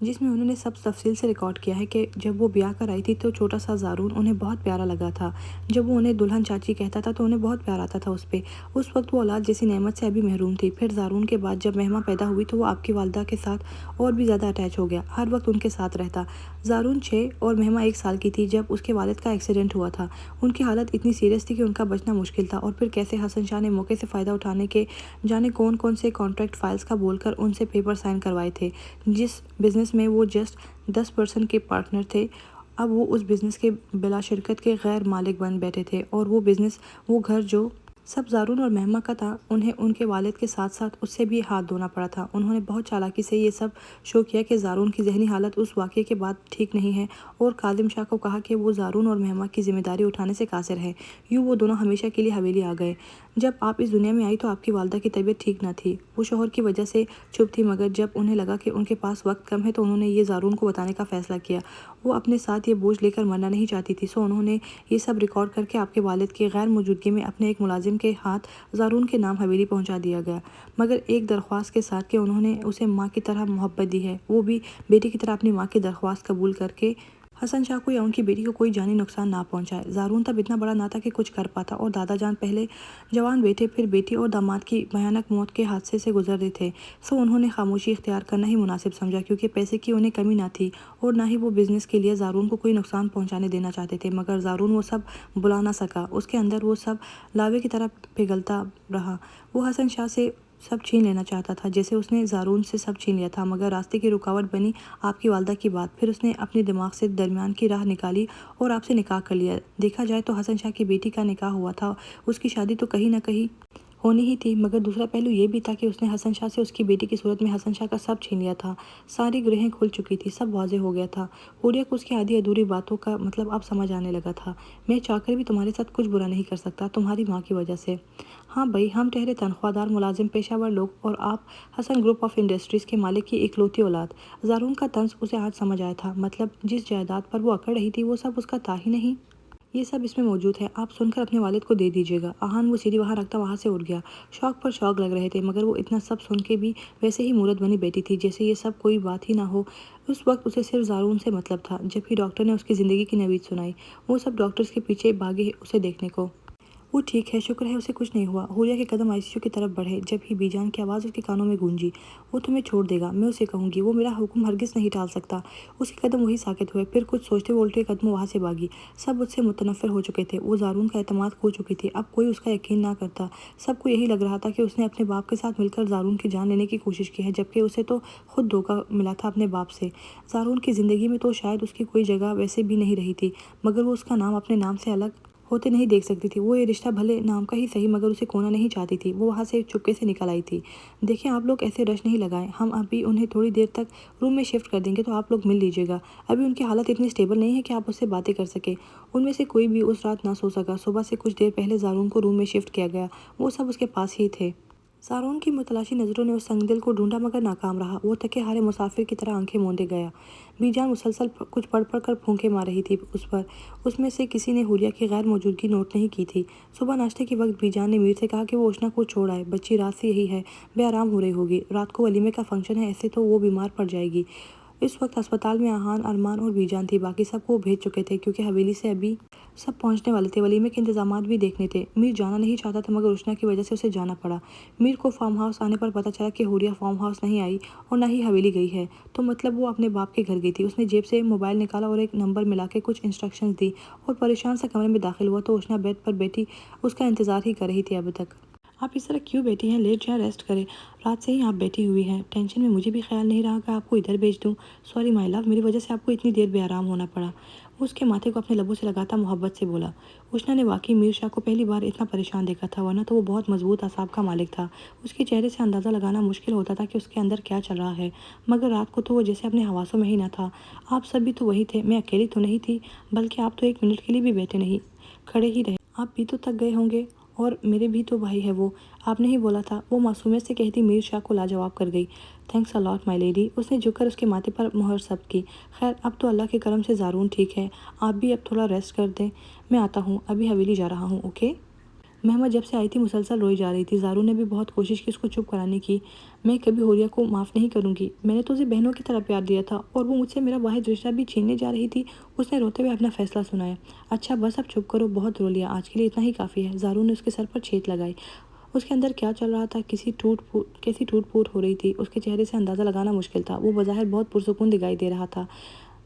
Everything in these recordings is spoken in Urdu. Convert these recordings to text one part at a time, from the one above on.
جس میں انہوں نے سب تفصیل سے ریکارڈ کیا ہے کہ جب وہ بیاہ کر آئی تھی تو چھوٹا سا زارون انہیں بہت پیارا لگا تھا۔ جب وہ انہیں دلہن چاچی کہتا تھا تو انہیں بہت پیار آتا تھا اس پہ۔ اس وقت وہ اولاد جیسی نعمت سے ابھی محروم تھی۔ پھر زارون کے بعد جب مہمہ پیدا ہوئی تو وہ آپ کی والدہ کے ساتھ اور بھی زیادہ اٹیچ ہو گیا، ہر وقت ان کے ساتھ رہتا۔ زارون 6 اور مہمہ 1 سال کی تھی جب اس کے والد کا ایکسیڈنٹ ہوا تھا۔ ان کی حالت اتنی سیریس تھی کہ ان کا بچنا مشکل تھا، اور پھر کیسے حسن شاہ نے موقع سے فائدہ اٹھانے کے جانے کون کون سے کانٹریکٹ فائلز کا بول کر ان سے پیپر سائن کروائے تھے، جس بزنس میں وہ جسٹ 10% کے پارٹنر تھے۔ اب وہ اس بزنس کے بلا شرکت کے غیر مالک بن بیٹھے تھے، اور وہ بزنس، وہ گھر جو سب زارون اور مہمہ کا تھا، انہیں ان کے والد کے ساتھ ساتھ اس سے بھی ہاتھ دھونا پڑا تھا۔ انہوں نے بہت چالاکی سے یہ سب شو کیا کہ زارون کی ذہنی حالت اس واقعے کے بعد ٹھیک نہیں ہے، اور کاظم شاہ کو کہا کہ وہ زارون اور مہمہ کی ذمہ داری اٹھانے سے قاصر ہے۔ یوں وہ دونوں ہمیشہ کے لیے حویلی آ گئے۔ جب آپ اس دنیا میں آئی تو آپ کی والدہ کی طبیعت ٹھیک نہ تھی، وہ شوہر کی وجہ سے چپ تھی، مگر جب انہیں لگا کہ ان کے پاس وقت کم ہے تو انہوں نے یہ زارون کو بتانے کا فیصلہ کیا۔ وہ اپنے ساتھ یہ بوجھ لے کر مرنا نہیں چاہتی تھی، سو انہوں نے یہ سب ریکارڈ کر کے آپ کے والد کی غیر موجودگی میں اپنے ایک ملازم کے ہاتھ زارون کے نام حویلی پہنچا دیا گیا، مگر ایک درخواست کے ساتھ کہ انہوں نے اسے ماں کی طرح محبت دی ہے، وہ بھی بیٹی کی طرح اپنی ماں کی درخواست قبول کر کے حسن شاہ کو یا ان کی بیٹی کو کوئی جانی نقصان نہ پہنچائے۔ زارون تب اتنا بڑا نہ تھا کہ کچھ کر پاتا، اور دادا جان پہلے جوان بیٹے پھر بیٹی اور داماد کی بھیانک موت کے حادثے سے گزر رہے تھے، سو انہوں نے خاموشی اختیار کرنا ہی مناسب سمجھا، کیونکہ پیسے کی انہیں کمی نہ تھی اور نہ ہی وہ بزنس کے لیے زارون کو کوئی نقصان پہنچانے دینا چاہتے تھے۔ مگر زارون وہ سب بلا نہ سکا، اس کے اندر وہ سب لاوے کی طرح پگھلتا رہا۔ وہ حسن شاہ سے سب چھین لینا چاہتا تھا جیسے اس نے زارون سے سب چھین لیا تھا، مگر راستے کی رکاوٹ بنی آپ کی والدہ کی بات۔ پھر اس نے اپنے دماغ سے درمیان کی راہ نکالی اور آپ سے نکاح کر لیا۔ دیکھا جائے تو حسن شاہ کی بیٹی کا نکاح ہوا تھا، اس کی شادی تو کہیں نہ کہیں ہونی ہی تھی، مگر دوسرا پہلو یہ بھی تھا کہ اس نے حسن شاہ سے اس کی بیٹی کی صورت میں حسن شاہ کا سب چھین لیا تھا۔ ساری گرہیں کھل چکی تھی، سب واضح ہو گیا تھا۔ حوریہ کو اس کی آدھی ادھوری باتوں کا مطلب اب سمجھ آنے لگا تھا۔ میں چاہ کر بھی تمہارے ساتھ کچھ برا نہیں کر سکتا، تمہاری ماں کی وجہ سے۔ ہاں بھائی، ہم ٹھہرے تنخواہ دار ملازم پیشہ ور لوگ، اور آپ حسن گروپ آف انڈسٹریز کے مالک کی اکلوتی اولاد۔ زارون کا طنز اسے آج سمجھ آیا تھا، مطلب جس جائیداد پر وہ اکڑ رہی تھی وہ سب اس کا تھا ہی نہیں۔ یہ سب اس میں موجود ہے، آپ سن کر اپنے والد کو دے دیجیے گا۔ آہان وہ سیڑھی وہاں رکھتا وہاں سے اٹھ گیا۔ شوق پر شوق لگ رہے تھے، مگر وہ اتنا سب سن کے بھی ویسے ہی مورت بنی بیٹھی تھی جیسے یہ سب کوئی بات ہی نہ ہو۔ اس وقت اسے صرف زارون سے مطلب تھا۔ جب ہی ڈاکٹر نے اس کی زندگی کی نوید سنائی، وہ سب ڈاکٹرز کے پیچھے بھاگے اسے دیکھنے کو۔ وہ ٹھیک ہے، شکر ہے اسے کچھ نہیں ہوا۔ حوریہ کے قدم ICU کی طرف بڑھے، جب ہی بی جان کی آواز اس کے کانوں میں گونجی، وہ تمہیں چھوڑ دے گا، میں اسے کہوں گی، وہ میرا حکم ہرگز نہیں ٹال سکتا۔ اس کے قدم وہی ساکت ہوئے، پھر کچھ سوچتے وہ الٹے قدموں وہاں سے بھاگی۔ سب اس سے متنفر ہو چکے تھے، وہ زارون کا اعتماد کھو چکی تھی، اب کوئی اس کا یقین نہ کرتا۔ سب کو یہی لگ رہا تھا کہ اس نے اپنے باپ کے ساتھ مل کر زارون کی جان لینے کی کوشش کی ہے، جبکہ اسے تو خود دھوکہ ملا تھا اپنے باپ سے۔ زارون کی زندگی میں تو شاید اس کی کوئی جگہ ویسے بھی نہیں رہی تھی، مگر وہ اس کا نام اپنے نام سے الگ ہوتے نہیں دیکھ سکتی تھی۔ وہ یہ رشتہ بھلے نام کا ہی صحیح، مگر اسے کھونا نہیں چاہتی تھی۔ وہ وہاں سے چپکے سے نکل آئی تھی۔ دیکھیں آپ لوگ ایسے رش نہیں لگائیں، ہم ابھی انہیں تھوڑی دیر تک روم میں شفٹ کر دیں گے، تو آپ لوگ مل لیجیے گا۔ ابھی ان کی حالت اتنی سٹیبل نہیں ہے کہ آپ اس سے باتیں کر سکیں۔ ان میں سے کوئی بھی اس رات نہ سو سکا۔ صبح سے کچھ دیر پہلے زارون کو روم میں شفٹ کیا گیا، وہ سب اس کے پاس ہی تھے۔ زارون کی متلاشی نظروں نے اس سنگ دل کو ڈھونڈا، مگر ناکام رہا۔ وہ تھکے ہارے مسافر کی طرح آنکھیں موندے گیا۔ بی جان مسلسل کچھ پڑھ پڑھ کر پھونکے مار رہی تھی اس پر۔ اس میں سے کسی نے حوریہ کی غیر موجودگی نوٹ نہیں کی تھی۔ صبح ناشتے کے وقت بی جان نے میر سے کہا کہ وہ اشنا کو چھوڑ آئے، بچی رات سے یہی ہے، بے آرام ہو رہی ہوگی، رات کو ولیمے کا فنکشن ہے، ایسے تو وہ بیمار پڑ جائے گی۔ اس وقت ہسپتال میں آہان، ارمان اور بی جان تھی، باقی سب کو وہ بھیج چکے تھے کیونکہ حویلی سے ابھی سب پہنچنے والے تھے۔ ولیمے کے انتظامات بھی دیکھنے تھے۔ میر جانا نہیں چاہتا تھا، مگر اشنا کی وجہ سے اسے جانا پڑا۔ میر کو فارم ہاؤس آنے پر پتہ چلا کہ حوریہ فارم ہاؤس نہیں آئی اور نہ ہی حویلی گئی ہے، تو مطلب وہ اپنے باپ کے گھر گئی تھی۔ اس نے جیب سے موبائل نکالا اور ایک نمبر ملا کے کچھ انسٹرکشنز دی اور پریشان سا کمرے میں داخل ہوا تو اشنا بیڈ پر بیٹھی اس کا انتظار ہی کر رہی تھی اب تک۔ آپ اس طرح کیوں بیٹھی ہیں؟ لیٹ جائیں، ریسٹ کریں، رات سے ہی آپ بیٹھی ہوئی ہیں۔ ٹینشن میں مجھے بھی خیال نہیں رہا کہ آپ کو ادھر بھیج دوں۔ سوری مائی لو، میری وجہ سے آپ کو اتنی دیر بے آرام ہونا پڑا۔ وہ اس کے ماتھے کو اپنے لبوں سے لگاتا محبت سے بولا۔ اشنا نے واقعی میر شاہ کو پہلی بار اتنا پریشان دیکھا تھا، ورنہ تو وہ بہت مضبوط اعصاب کا مالک تھا۔ اس کے چہرے سے اندازہ لگانا مشکل ہوتا تھا کہ اس کے اندر کیا چل رہا ہے، مگر رات کو تو وہ جیسے اپنے حواسوں میں ہی نہ تھا۔ آپ سب بھی تو وہی تھے، میں اکیلی تو نہیں تھی، بلکہ آپ تو ایک منٹ کے لیے بھی بیٹھے نہیں، کھڑے ہی رہے۔ آپ بھی تو تھک گئے ہوں گے، اور میرے بھی تو بھائی ہے وہ، آپ نے ہی بولا تھا۔ وہ معصومیت سے کہتی میر شاہ کو لاجواب کر گئی۔ تھینکس اے لاٹ مائی لیڈی۔ اس نے جھک کر اس کے ماتھے پر مہر ثبت کی۔ خیر اب تو اللہ کے کرم سے زارون ٹھیک ہے، آپ بھی اب تھوڑا ریسٹ کر دیں، میں آتا ہوں، ابھی حویلی جا رہا ہوں، اوکے؟ مہمہ جب سے آئی تھی مسلسل روئی جا رہی تھی۔ زارون نے بھی بہت کوشش کی اس کو چپ کرانے کی۔ میں کبھی حوریہ کو معاف نہیں کروں گی، میں نے تو اسے بہنوں کی طرح پیار دیا تھا اور وہ مجھ سے میرا واحد رشتہ بھی چھیننے جا رہی تھی۔ اس نے روتے ہوئے اپنا فیصلہ سنایا۔ اچھا بس اب چپ کرو، بہت رو لیا، آج کے لیے اتنا ہی کافی ہے۔ زارون نے اس کے سر پر چھینٹ لگائی۔ اس کے اندر کیا چل رہا تھا، کیسی ٹوٹ پھوٹ ہو رہی تھی، اس کے چہرے سے اندازہ لگانا مشکل تھا۔ وہ بظاہر بہت پرسکون دکھائی دے رہا تھا۔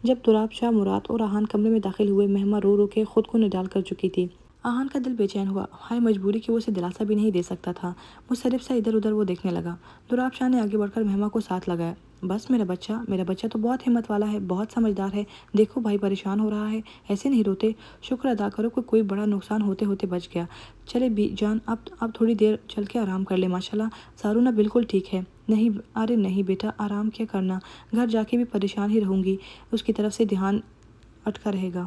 جب تراب شاہ، مراد اور آہان کمرے میں داخل ہوئے، مہمہ رو رو کے خود کو نڈال کر چکی تھی۔ آہان کا دل بے چین ہوا، ہائے مجبوری کہ وہ اسے دلاسا بھی نہیں دے سکتا تھا۔ مضطرب سا ادھر ادھر وہ دیکھنے لگا۔ تراب شاہ نے آگے بڑھ کر مہمہ کو ساتھ لگایا۔ بس میرا بچہ تو بہت ہمت والا ہے، بہت سمجھدار ہے، دیکھو بھائی پریشان ہو رہا ہے، ایسے نہیں روتے، شکر ادا کرو کہ کوئی بڑا نقصان ہوتے ہوتے بچ گیا۔ چلے بی جان، اب تھوڑی دیر چل کے آرام کر لے، ماشاءاللہ زارونہ بالکل ٹھیک ہے۔ نہیں ارے نہیں بیٹا، آرام کیا کرنا، گھر جا کے بھی پریشان ہی رہوں گی، اس کی طرف سے دھیان اٹکا رہے گا۔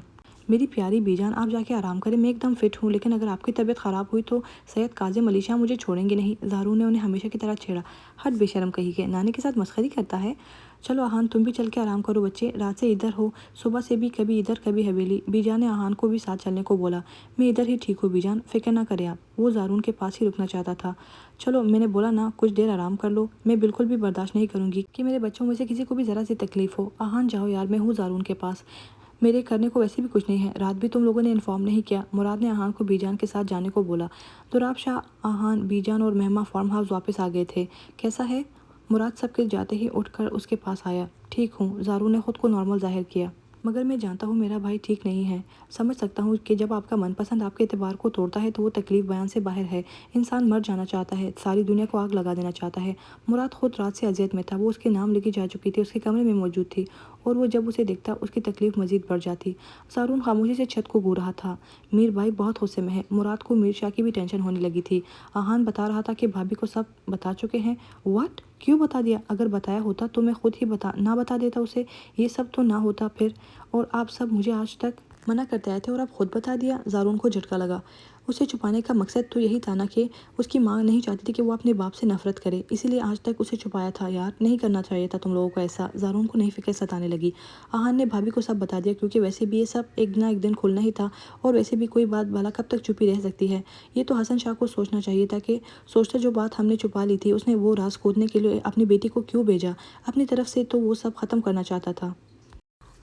میری پیاری بی جان، آپ جا کے آرام کریں، میں ایک دم فٹ ہوں، لیکن اگر آپ کی طبیعت خراب ہوئی تو سید کاظم علی شاہ مجھے چھوڑیں گے نہیں۔ زارون نے انہیں ہمیشہ کی طرح چھیڑا۔ ہٹ بے شرم کہی کے، نانی کے ساتھ مسخری کرتا ہے۔ چلو آہان تم بھی چل کے آرام کرو بچے، رات سے ادھر ہو، صبح سے بھی کبھی ادھر کبھی حویلی۔ بی جان نے آہان کو بھی ساتھ چلنے کو بولا۔ میں ادھر ہی ٹھیک ہوں بی جان، فکر نہ کریں آپ۔ وہ زارون کے پاس ہی رکنا چاہتا تھا۔ چلو میں نے بولا نا، کچھ دیر آرام کر لو، میں بالکل بھی برداشت نہیں کروں گی کہ میرے بچوں میں سے کسی کو بھی ذرا سی تکلیف ہو۔ آہان جاؤ یار، میں ہوں زارون کے پاس، میرے کرنے کو ویسے بھی کچھ نہیں ہے، رات بھی تم لوگوں نے انفارم نہیں کیا۔ مراد نے آہان کو بی جان کے ساتھ جانے کو بولا۔ تراب شاہ، آہان، بی جان اور مہمہ فارم ہاؤس واپس آ گئے تھے۔ کیسا ہے؟ مراد سب کے جاتے ہی اٹھ کر اس کے پاس آیا۔ ٹھیک ہوں، زارون نے خود کو نارمل ظاہر کیا، مگر میں جانتا ہوں میرا بھائی ٹھیک نہیں ہے۔ سمجھ سکتا ہوں کہ جب آپ کا من پسند آپ کے اعتبار کو توڑتا ہے تو وہ تکلیف بیان سے باہر ہے۔ انسان مر جانا چاہتا ہے، ساری دنیا کو آگ لگا دینا چاہتا ہے۔ مراد خود رات سے اذیت میں تھا، وہ اس کے نام لکھی جا چکی تھی، اس کے کمرے میں موجود تھی، اور وہ جب اسے دیکھتا اس کی تکلیف مزید بڑھ جاتی۔ زارون خاموشی سے چھت کو گھور رہا تھا۔ میر بھائی بہت غصے میں ہے۔ مراد کو میر شاہ کی بھی ٹینشن ہونے لگی تھی۔ آہان بتا رہا تھا کہ بھابھی کو سب بتا چکے ہیں۔ واٹ؟ کیوں بتا دیا؟ اگر بتایا ہوتا تو میں خود ہی نہ بتا دیتا اسے، یہ سب تو نہ ہوتا پھر، اور آپ سب مجھے آج تک منع کرتے آئے تھے اور اب خود بتا دیا۔ زارون کو جھٹکا لگا۔ اسے چھپانے کا مقصد تو یہی تھا نا کہ اس کی ماں نہیں چاہتی تھی کہ وہ اپنے باپ سے نفرت کرے، اسی لیے آج تک اسے چھپایا تھا۔ یار نہیں کرنا چاہیے تھا تم لوگوں کو ایسا۔ زارون کو نئی فکر ستانے لگی۔ آہان نے بھابھی کو سب بتا دیا کیونکہ ویسے بھی یہ سب ایک نہ ایک دن کھلنا ہی تھا، اور ویسے بھی کوئی بات بھلا کب تک چھپی رہ سکتی ہے۔ یہ تو حسن شاہ کو سوچنا چاہیے تھا کہ سوچتا جو بات ہم نے چھپا لی تھی، اس نے وہ راز کھودنے کے لیے اپنی بیٹی کو کیوں بھیجا؟ اپنی طرف سے تو وہ سب ختم کرنا چاہتا تھا۔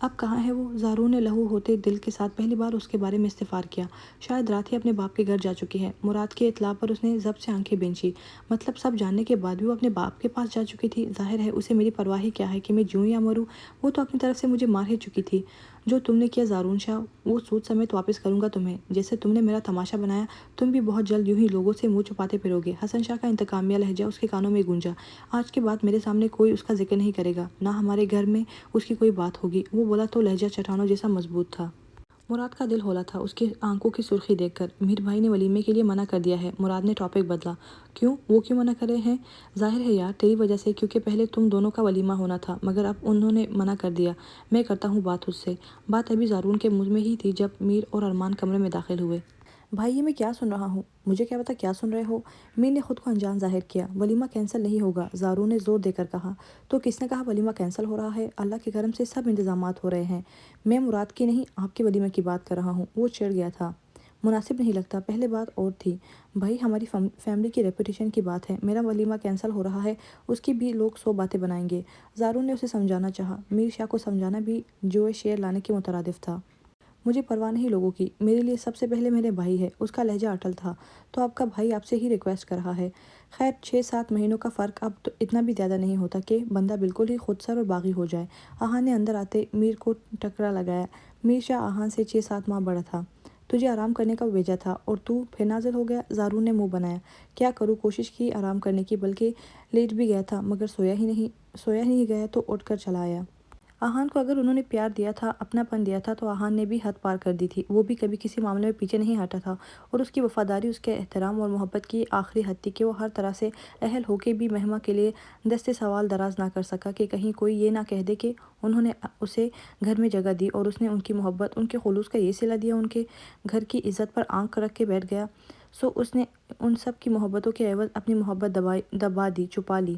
اب کہاں ہے وہ؟ زارون نے لہو ہوتے دل کے ساتھ پہلی بار اس کے بارے میں استفسار کیا۔ شاید رات ہی اپنے باپ کے گھر جا چکی ہے۔ مراد کے اطلاع پر اس نے ضبط سے آنکھیں بھینچی۔ مطلب سب جاننے کے بعد بھی وہ اپنے باپ کے پاس جا چکی تھی؟ ظاہر ہے اسے میری پرواہ ہی کیا ہے کہ میں جیوں یا مروں، وہ تو اپنی طرف سے مجھے مار ہی چکی تھی۔ جو تم نے کیا زارون شاہ، وہ سود سمیت واپس کروں گا تمہیں، جیسے تم نے میرا تماشا بنایا، تم بھی بہت جلد یوں ہی لوگوں سے منہ چھپاتے پھرو گے۔ حسن شاہ کا انتقامیہ لہجہ اس کے کانوں میں گونجا۔ آج کے بعد میرے سامنے کوئی اس کا ذکر نہیں کرے گا، نہ ہمارے گھر میں اس کی کوئی بات ہوگی۔ وہ بولا تو لہجہ چٹانوں جیسا مضبوط تھا۔ مراد کا دل ہولا تھا اس کی آنکھوں کی سرخی دیکھ کر۔ میر بھائی نے ولیمے کے لیے منع کر دیا ہے۔ مراد نے ٹاپک بدلا۔ کیوں؟ وہ کیوں منع کر رہے ہیں؟ ظاہر ہے یار تیری وجہ سے، کیونکہ پہلے تم دونوں کا ولیمہ ہونا تھا، مگر اب انہوں نے منع کر دیا۔ میں کرتا ہوں بات اس سے۔ بات ابھی زارون کے منہ میں ہی تھی جب میر اور ارمان کمرے میں داخل ہوئے۔ بھائی یہ میں کیا سن رہا ہوں؟ مجھے کیا پتا کیا سن رہے ہو؟ میر نے خود کو انجان ظاہر کیا۔ ولیمہ کینسل نہیں ہوگا، زارون نے زور دے کر کہا۔ تو کس نے کہا ولیمہ کینسل ہو رہا ہے؟ اللہ کے کرم سے سب انتظامات ہو رہے ہیں۔ میں مراد کی نہیں، آپ کے ولیمے کی بات کر رہا ہوں۔ وہ چڑ گیا تھا۔ مناسب نہیں لگتا، پہلے بات اور تھی۔ بھائی ہماری فیملی کی ریپوٹیشن کی بات ہے، میرا ولیمہ کینسل ہو رہا ہے، اس کی بھی لوگ 100 باتیں بنائیں گے۔ زارون نے اسے سمجھانا چاہا۔ میر شاہ کو سمجھانا بھی جوئے شیر لانے کے مترادف تھا۔ مجھے پرواہ نہیں لوگوں کی، میرے لیے سب سے پہلے میرے بھائی ہے۔ اس کا لہجہ اٹل تھا۔ تو آپ کا بھائی آپ سے ہی ریکویسٹ کر رہا ہے۔ خیر 6-7 مہینوں کا فرق اب تو اتنا بھی زیادہ نہیں ہوتا کہ بندہ بالکل ہی خود سر اور باغی ہو جائے۔ آہان نے اندر آتے میر کو ٹکرا لگایا۔ میر شاہ آہان سے 6-7 ماہ بڑا تھا۔ تجھے آرام کرنے کا بھیجا تھا اور تو پھر نازل ہو گیا؟ زارون نے منہ بنایا۔ کیا کروں، کوشش کی آرام کرنے کی، بلکہ لیٹ بھی گیا تھا مگر سویا ہی نہیں گیا تو اٹھ کر چلا آیا۔ آہان کو اگر انہوں نے پیار دیا تھا، اپنا پن دیا تھا، تو آہان نے بھی حد پار کر دی تھی۔ وہ بھی کبھی کسی معاملے میں پیچھے نہیں ہٹا تھا، اور اس کی وفاداری اس کے احترام اور محبت کی آخری حد تھی کہ وہ ہر طرح سے اہل ہو کے بھی مہمہ کے لیے دست سوال دراز نہ کر سکا کہ کہیں کوئی یہ نہ کہہ دے کہ انہوں نے اسے گھر میں جگہ دی اور اس نے ان کی محبت، ان کے خلوص کا یہ صلہ دیا، ان کے گھر کی عزت پر آنکھ رکھ کے بیٹھ گیا، سو اس نے ان سب کی محبتوں کے عوض اپنی محبت دبا دی، چھپا لی۔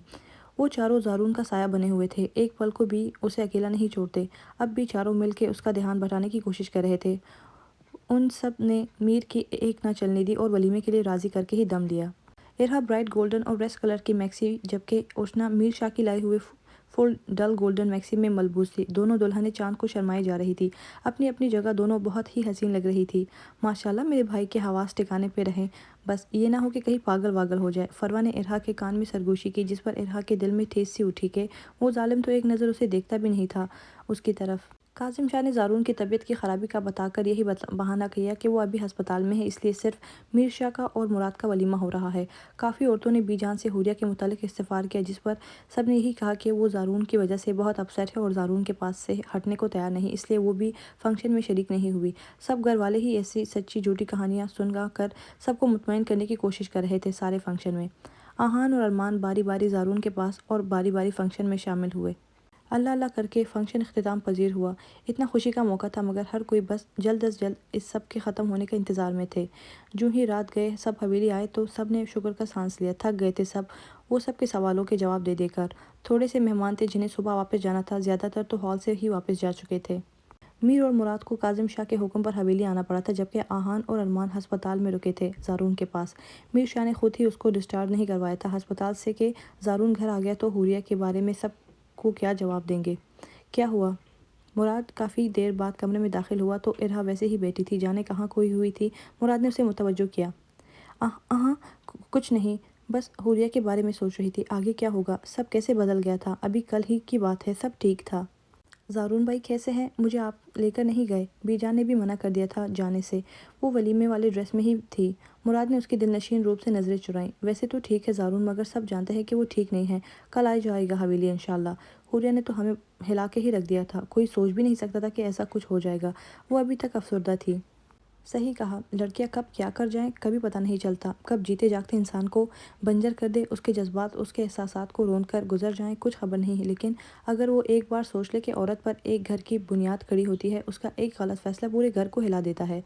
وہ چاروں زارون کا سایہ بنے ہوئے تھے، ایک پل کو بھی اسے اکیلا نہیں چھوڑتے۔ اب بھی چاروں مل کے اس کا دھیان بٹانے کی کوشش کر رہے تھے۔ ان سب نے میر کی ایک نہ چلنے دی اور ولیمے کے لیے راضی کر کے ہی دم لیا۔ ارہا برائٹ گولڈن اور ریسٹ کلر کی میکسی جبکہ اوشنا میر شاہ کی لائی ہوئے فل ڈل گولڈن میکسی میں ملبوس تھی۔ دونوں دلہنیں چاند کو شرمائی جا رہی تھی۔ اپنی اپنی جگہ دونوں بہت ہی حسین لگ رہی تھی۔ ماشاءاللہ میرے بھائی کے حواس ٹھکانے پہ رہیں، بس یہ نہ ہو کہ کہیں پاگل واگل ہو جائے۔ فروا نے ارہا کے کان میں سرگوشی کی، جس پر ارہا کے دل میں ٹھیس سی اٹھی کہ وہ ظالم تو ایک نظر اسے دیکھتا بھی نہیں تھا اس کی طرف۔ کاظم شاہ نے زارون کی طبیعت کی خرابی کا بتا کر یہی بہانہ کیا کہ وہ ابھی ہسپتال میں ہے، اس لیے صرف میر شاہ کا اور مراد کا ولیمہ ہو رہا ہے۔ کافی عورتوں نے بی جان سے حوریہ کے متعلق استفسار کیا، جس پر سب نے یہی کہا کہ وہ زارون کی وجہ سے بہت اپسیٹ ہے اور زارون کے پاس سے ہٹنے کو تیار نہیں، اس لیے وہ بھی فنکشن میں شریک نہیں ہوئی۔ سب گھر والے ہی ایسی سچی جھوٹی کہانیاں سنا کر سب کو مطمئن کرنے کی کوشش کر رہے تھے۔ سارے فنکشن میں آہان اور ارمان باری باری زارون کے پاس اور باری باری فنکشن میں شامل ہوئے۔ اللہ اللہ کر کے فنکشن اختتام پذیر ہوا۔ اتنا خوشی کا موقع تھا مگر ہر کوئی بس جلد از جلد اس سب کے ختم ہونے کے انتظار میں تھے۔ جوں ہی رات گئے سب حویلی آئے تو سب نے شکر کا سانس لیا۔ تھک گئے تھے سب وہ سب کے سوالوں کے جواب دے دے کر۔ تھوڑے سے مہمان تھے جنہیں صبح واپس جانا تھا، زیادہ تر تو ہال سے ہی واپس جا چکے تھے۔ میر اور مراد کو کاظم شاہ کے حکم پر حویلی آنا پڑا تھا، جبکہ آہان اور ارمان ہسپتال میں رکے تھے زارون کے پاس۔ میر شاہ نے خود ہی اس کو ڈسچارج نہیں کروایا تھا ہسپتال سے کہ زارون گھر آ گیا تو حوریہ کے بارے میں سب کو کیا جواب دیں گے۔ کیا ہوا؟ مراد کافی دیر بعد کمرے میں داخل ہوا تو ارہا ویسے ہی بیٹھی تھی، جانے کہاں کھوئی ہوئی تھی۔ مراد نے اسے متوجہ کیا۔ کچھ نہیں، بس حوریہ کے بارے میں سوچ رہی تھی، آگے کیا ہوگا۔ سب کیسے بدل گیا تھا، ابھی کل ہی کی بات ہے، سب ٹھیک تھا۔ زارون بھائی کیسے ہیں؟ مجھے آپ لے کر نہیں گئے؟ بی جان نے بھی منع کر دیا تھا جانے سے، وہ ولیمے والے ڈریس میں ہی تھی۔ مراد نے اس کی دل نشین روپ سے نظریں چرائیں۔ ویسے تو ٹھیک ہے زارون، مگر سب جانتے ہیں کہ وہ ٹھیک نہیں ہے، کل آ جائے گا حویلی انشاءاللہ۔ حوریہ نے تو ہمیں ہلا کے ہی رکھ دیا تھا، کوئی سوچ بھی نہیں سکتا تھا کہ ایسا کچھ ہو جائے گا۔ وہ ابھی تک افسردہ تھی۔ صحیح کہا، لڑکیاں کب کیا کر جائیں کبھی پتہ نہیں چلتا، کب جیتے جاگتے انسان کو بنجر کر دے، اس کے جذبات اس کے احساسات کو رون کر گزر جائیں، کچھ خبر نہیں۔ لیکن اگر وہ ایک بار سوچ لے کہ عورت پر ایک گھر کی بنیاد کھڑی ہوتی ہے، اس کا ایک غلط فیصلہ پورے گھر کو ہلا دیتا ہے۔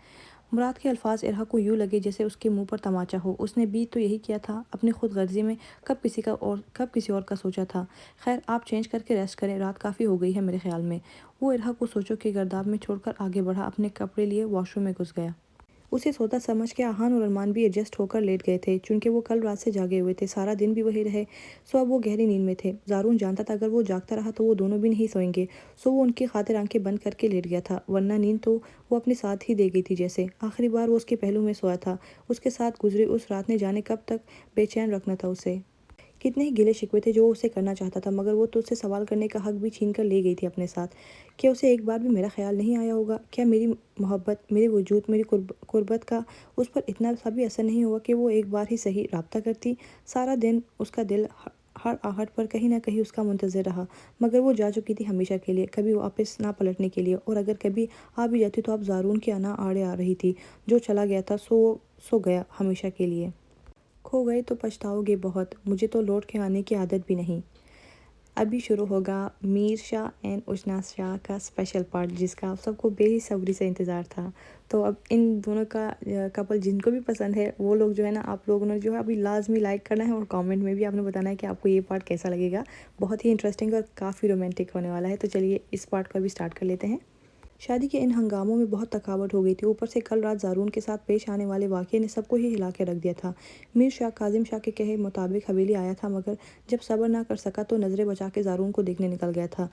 مراد کے الفاظ ارہا کو یوں لگے جیسے اس کے منہ پر تماچا ہو۔ اس نے بھی تو یہی کیا تھا اپنی خود غرضی میں، کب کسی اور کا سوچا تھا۔ خیر آپ چینج کر کے ریسٹ کریں، رات کافی ہو گئی ہے میرے خیال میں۔ وہ ارہا کو سوچوں کے گرداب میں چھوڑ کر آگے بڑھا، اپنے کپڑے لیے واش روم میں گھس گیا۔ اسے سوتا سمجھ کے آہان اور ارمان بھی ایڈجسٹ ہو کر لیٹ گئے تھے، چونکہ وہ کل رات سے جاگے ہوئے تھے، سارا دن بھی وہی رہے، سو اب وہ گہری نیند میں تھے۔ زارون جانتا تھا اگر وہ جاگتا رہا تو وہ دونوں بھی نہیں سوئیں گے، سو وہ ان کی خاطر آنکھیں بند کر کے لیٹ گیا تھا، ورنہ نیند تو وہ اپنے ساتھ ہی دے گئی تھی جیسے۔ آخری بار وہ اس کے پہلو میں سویا تھا، اس کے ساتھ گزری اس رات نے جانے کب تک بے چین رکھنا تھا اسے۔ کتنے ہی گلے شکوے تھے جو وہ اسے کرنا چاہتا تھا، مگر وہ تو اس سے سوال کرنے کا حق بھی چھین کر لے گئی تھی اپنے ساتھ۔ کیا اسے ایک بار بھی میرا خیال نہیں آیا ہوگا؟ کیا میری محبت، میرے وجود، میری قربت کا اس پر اتنا سا بھی اثر نہیں ہوا کہ وہ ایک بار ہی صحیح رابطہ کرتی؟ سارا دن اس کا دل ہر آہٹ پر کہیں نہ کہیں اس کا منتظر رہا، مگر وہ جا چکی تھی ہمیشہ کے لیے، کبھی واپس نہ پلٹنے کے لیے، اور اگر کبھی آ بھی جاتی تو اب زارون کی انا آڑے آ رہی تھی۔ جو چلا گیا تھا سو گیا ہمیشہ کے لیے۔ کھو گئے تو پچھتاؤ گے بہت، مجھے تو لوٹ کے آنے کی عادت بھی نہیں۔ ابھی شروع ہوگا میر شاہ اینڈ اوشنا شاہ کا اسپیشل پارٹ، جس کا آپ سب کو بے صبری سے انتظار تھا۔ تو اب ان دونوں کا کپل جن کو بھی پسند ہے وہ لوگ جو ہے نا، آپ لوگوں نے جو ہے ابھی لازمی لائک کرنا ہے، اور کامنٹ میں بھی آپ نے بتانا ہے کہ آپ کو یہ پارٹ کیسا لگے گا۔ بہت ہی انٹرسٹنگ اور کافی رومانٹک ہونے والا ہے، تو چلیے اس پارٹ کو ابھی اسٹارٹ کر لیتے ہیں۔ شادی کے ان ہنگاموں میں بہت تھکاوٹ ہو گئی تھی، اوپر سے کل رات زارون کے ساتھ پیش آنے والے واقعے نے سب کو ہی ہلا کے رکھ دیا تھا۔ میر شاہ کاظم شاہ کے کہے مطابق حویلی آیا تھا، مگر جب صبر نہ کر سکا تو نظریں بچا کے زارون کو دیکھنے نکل گیا تھا۔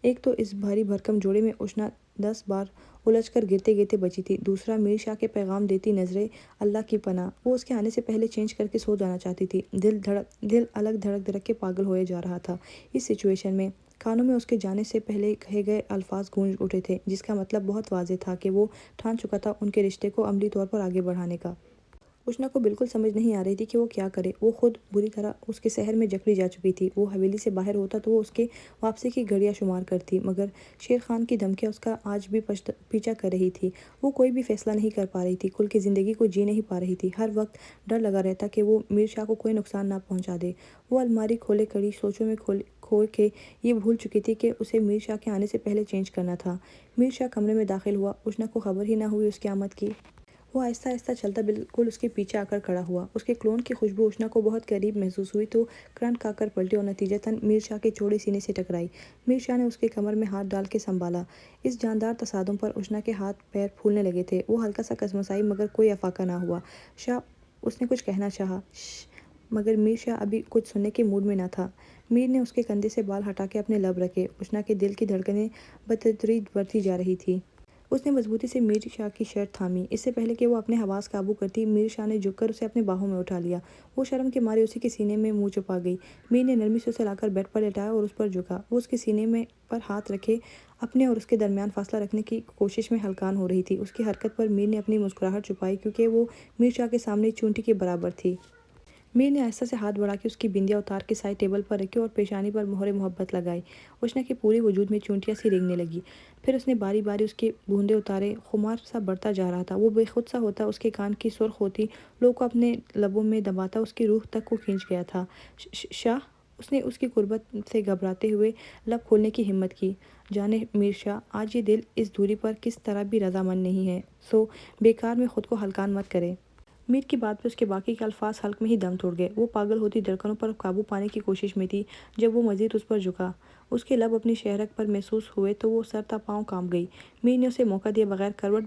ایک تو اس بھاری بھرکم جوڑے میں اوشنا 10 بار الجھ کر گرتے گرتے بچی تھی، دوسرا میر شاہ کے پیغام دیتی نظریں، اللہ کی پناہ، وہ اس کے آنے سے پہلے چینج کر کے سو جانا چاہتی تھی۔ دل الگ دھڑک دھڑک کے پاگل ہوئے جا رہا تھا۔ اس سچویشن میں کانوں میں اس کے جانے سے پہلے کہے گئے الفاظ گونج اٹھے تھے، جس کا مطلب بہت واضح تھا کہ وہ ٹھان چکا تھا ان کے رشتے کو عملی طور پر آگے بڑھانے کا۔ اوشنا کو بالکل سمجھ نہیں آ رہی تھی کہ وہ کیا کرے، وہ خود بری طرح اس کے سحر میں جکڑی جا چکی تھی۔ وہ حویلی سے باہر ہوتا تو وہ اس کے واپسی کی گھڑیاں شمار کرتی، مگر شیر خان کی دھمکیاں اس کا آج بھی پیچھا کر رہی تھی۔ وہ کوئی بھی فیصلہ نہیں کر پا رہی تھی، کھل کے زندگی کو جی نہیں پا رہی تھی، ہر وقت ڈر لگا رہتا کہ وہ میر شاہ کو کوئی نقصان نہ پہنچا دے۔ وہ الماری کھولے کڑی سوچوں میں کھو کے یہ بھول چکی تھی کہ اسے میر شاہ کے آنے سے پہلے چینج کرنا تھا۔ میر شاہ کمرے میں داخل ہوا، اوشنا کو خبر ہی نہ ہوئی اس کی آمد کی۔ وہ آہستہ آہستہ چلتا بالکل اس کے پیچھے آ کر کھڑا ہوا۔ اس کے کلون کی خوشبو اشنا کو بہت قریب محسوس ہوئی تو کرنٹ کھا کر پلٹی اور نتیجتاً میر شاہ کے چوڑے سینے سے ٹکرائی۔ میر شاہ نے اس کے کمر میں ہاتھ ڈال کے سنبھالا۔ اس جاندار تصادم پر اشنا کے ہاتھ پیر پھولنے لگے تھے۔ وہ ہلکا سا کسمسائی مگر کوئی افاقہ نہ ہوا۔ شاہ، اس نے کچھ کہنا چاہا، مگر میر شاہ ابھی کچھ سننے کے موڈ میں نہ تھا۔ میر نے اس کے کندھے سے بال ہٹا کے اپنے لب رکھے۔ اشنا کے دل کی دھڑکنیں بتدریج بڑھتی جا رہی تھی۔ اس نے مضبوطی سے میر شاہ کی شرٹ تھامی۔ اس سے پہلے کہ وہ اپنے حواس قابو کرتی، میر شاہ نے جھک کر اسے اپنے باہوں میں اٹھا لیا۔ وہ شرم کے مارے اسی کے سینے میں منہ چھپا گئی۔ میر نے نرمی سے اسے لا کر بیڈ پر لٹایا اور اس پر جھکا۔ وہ اس کے سینے میں پر ہاتھ رکھے اپنے اور اس کے درمیان فاصلہ رکھنے کی کوشش میں ہلکان ہو رہی تھی۔ اس کی حرکت پر میر نے اپنی مسکراہٹ چھپائی کیونکہ وہ میر شاہ کے سامنے چونٹی کے برابر تھی۔ میر نے آہستہ سے ہاتھ بڑھا کے اس کی بندیاں اتار کے سائڈ ٹیبل پر رکھی اور پیشانی پر مہر محبت لگائی۔ اشنا کے پورے وجود میں چونٹیاں سی رینگنے لگی۔ پھر اس نے باری باری اس کے بوندے اتارے۔ خمار سا بڑھتا جا رہا تھا۔ وہ بے خود سا ہوتا، اس کے کان کی سرخ ہوتی، لو کو اپنے لبوں میں دباتا، اس کی روح تک کو کھینچ گیا تھا۔ شاہ، اس نے اس کی قربت سے گھبراتے ہوئے لب کھولنے کی ہمت کی۔ جانے میر شاہ، آج یہ دل اس دوری پر کس طرح بھی رضامند نہیں ہے، سو بیکار میں خود کو ہلکان مت کرے۔ میر کی بات پہ اس کے باقی کے الفاظ حلق میں ہی دم توڑ گئے۔ وہ پاگل ہوتی دھڑکنوں پر قابو پانے کی کوشش میں تھی جب وہ مزید اس پر جھکا۔ اس کے لب اپنی شہرک پر محسوس ہوئے تو وہ سر تا پاؤں کانپ گئی۔ میر نے اسے موقع دیے بغیر کروٹ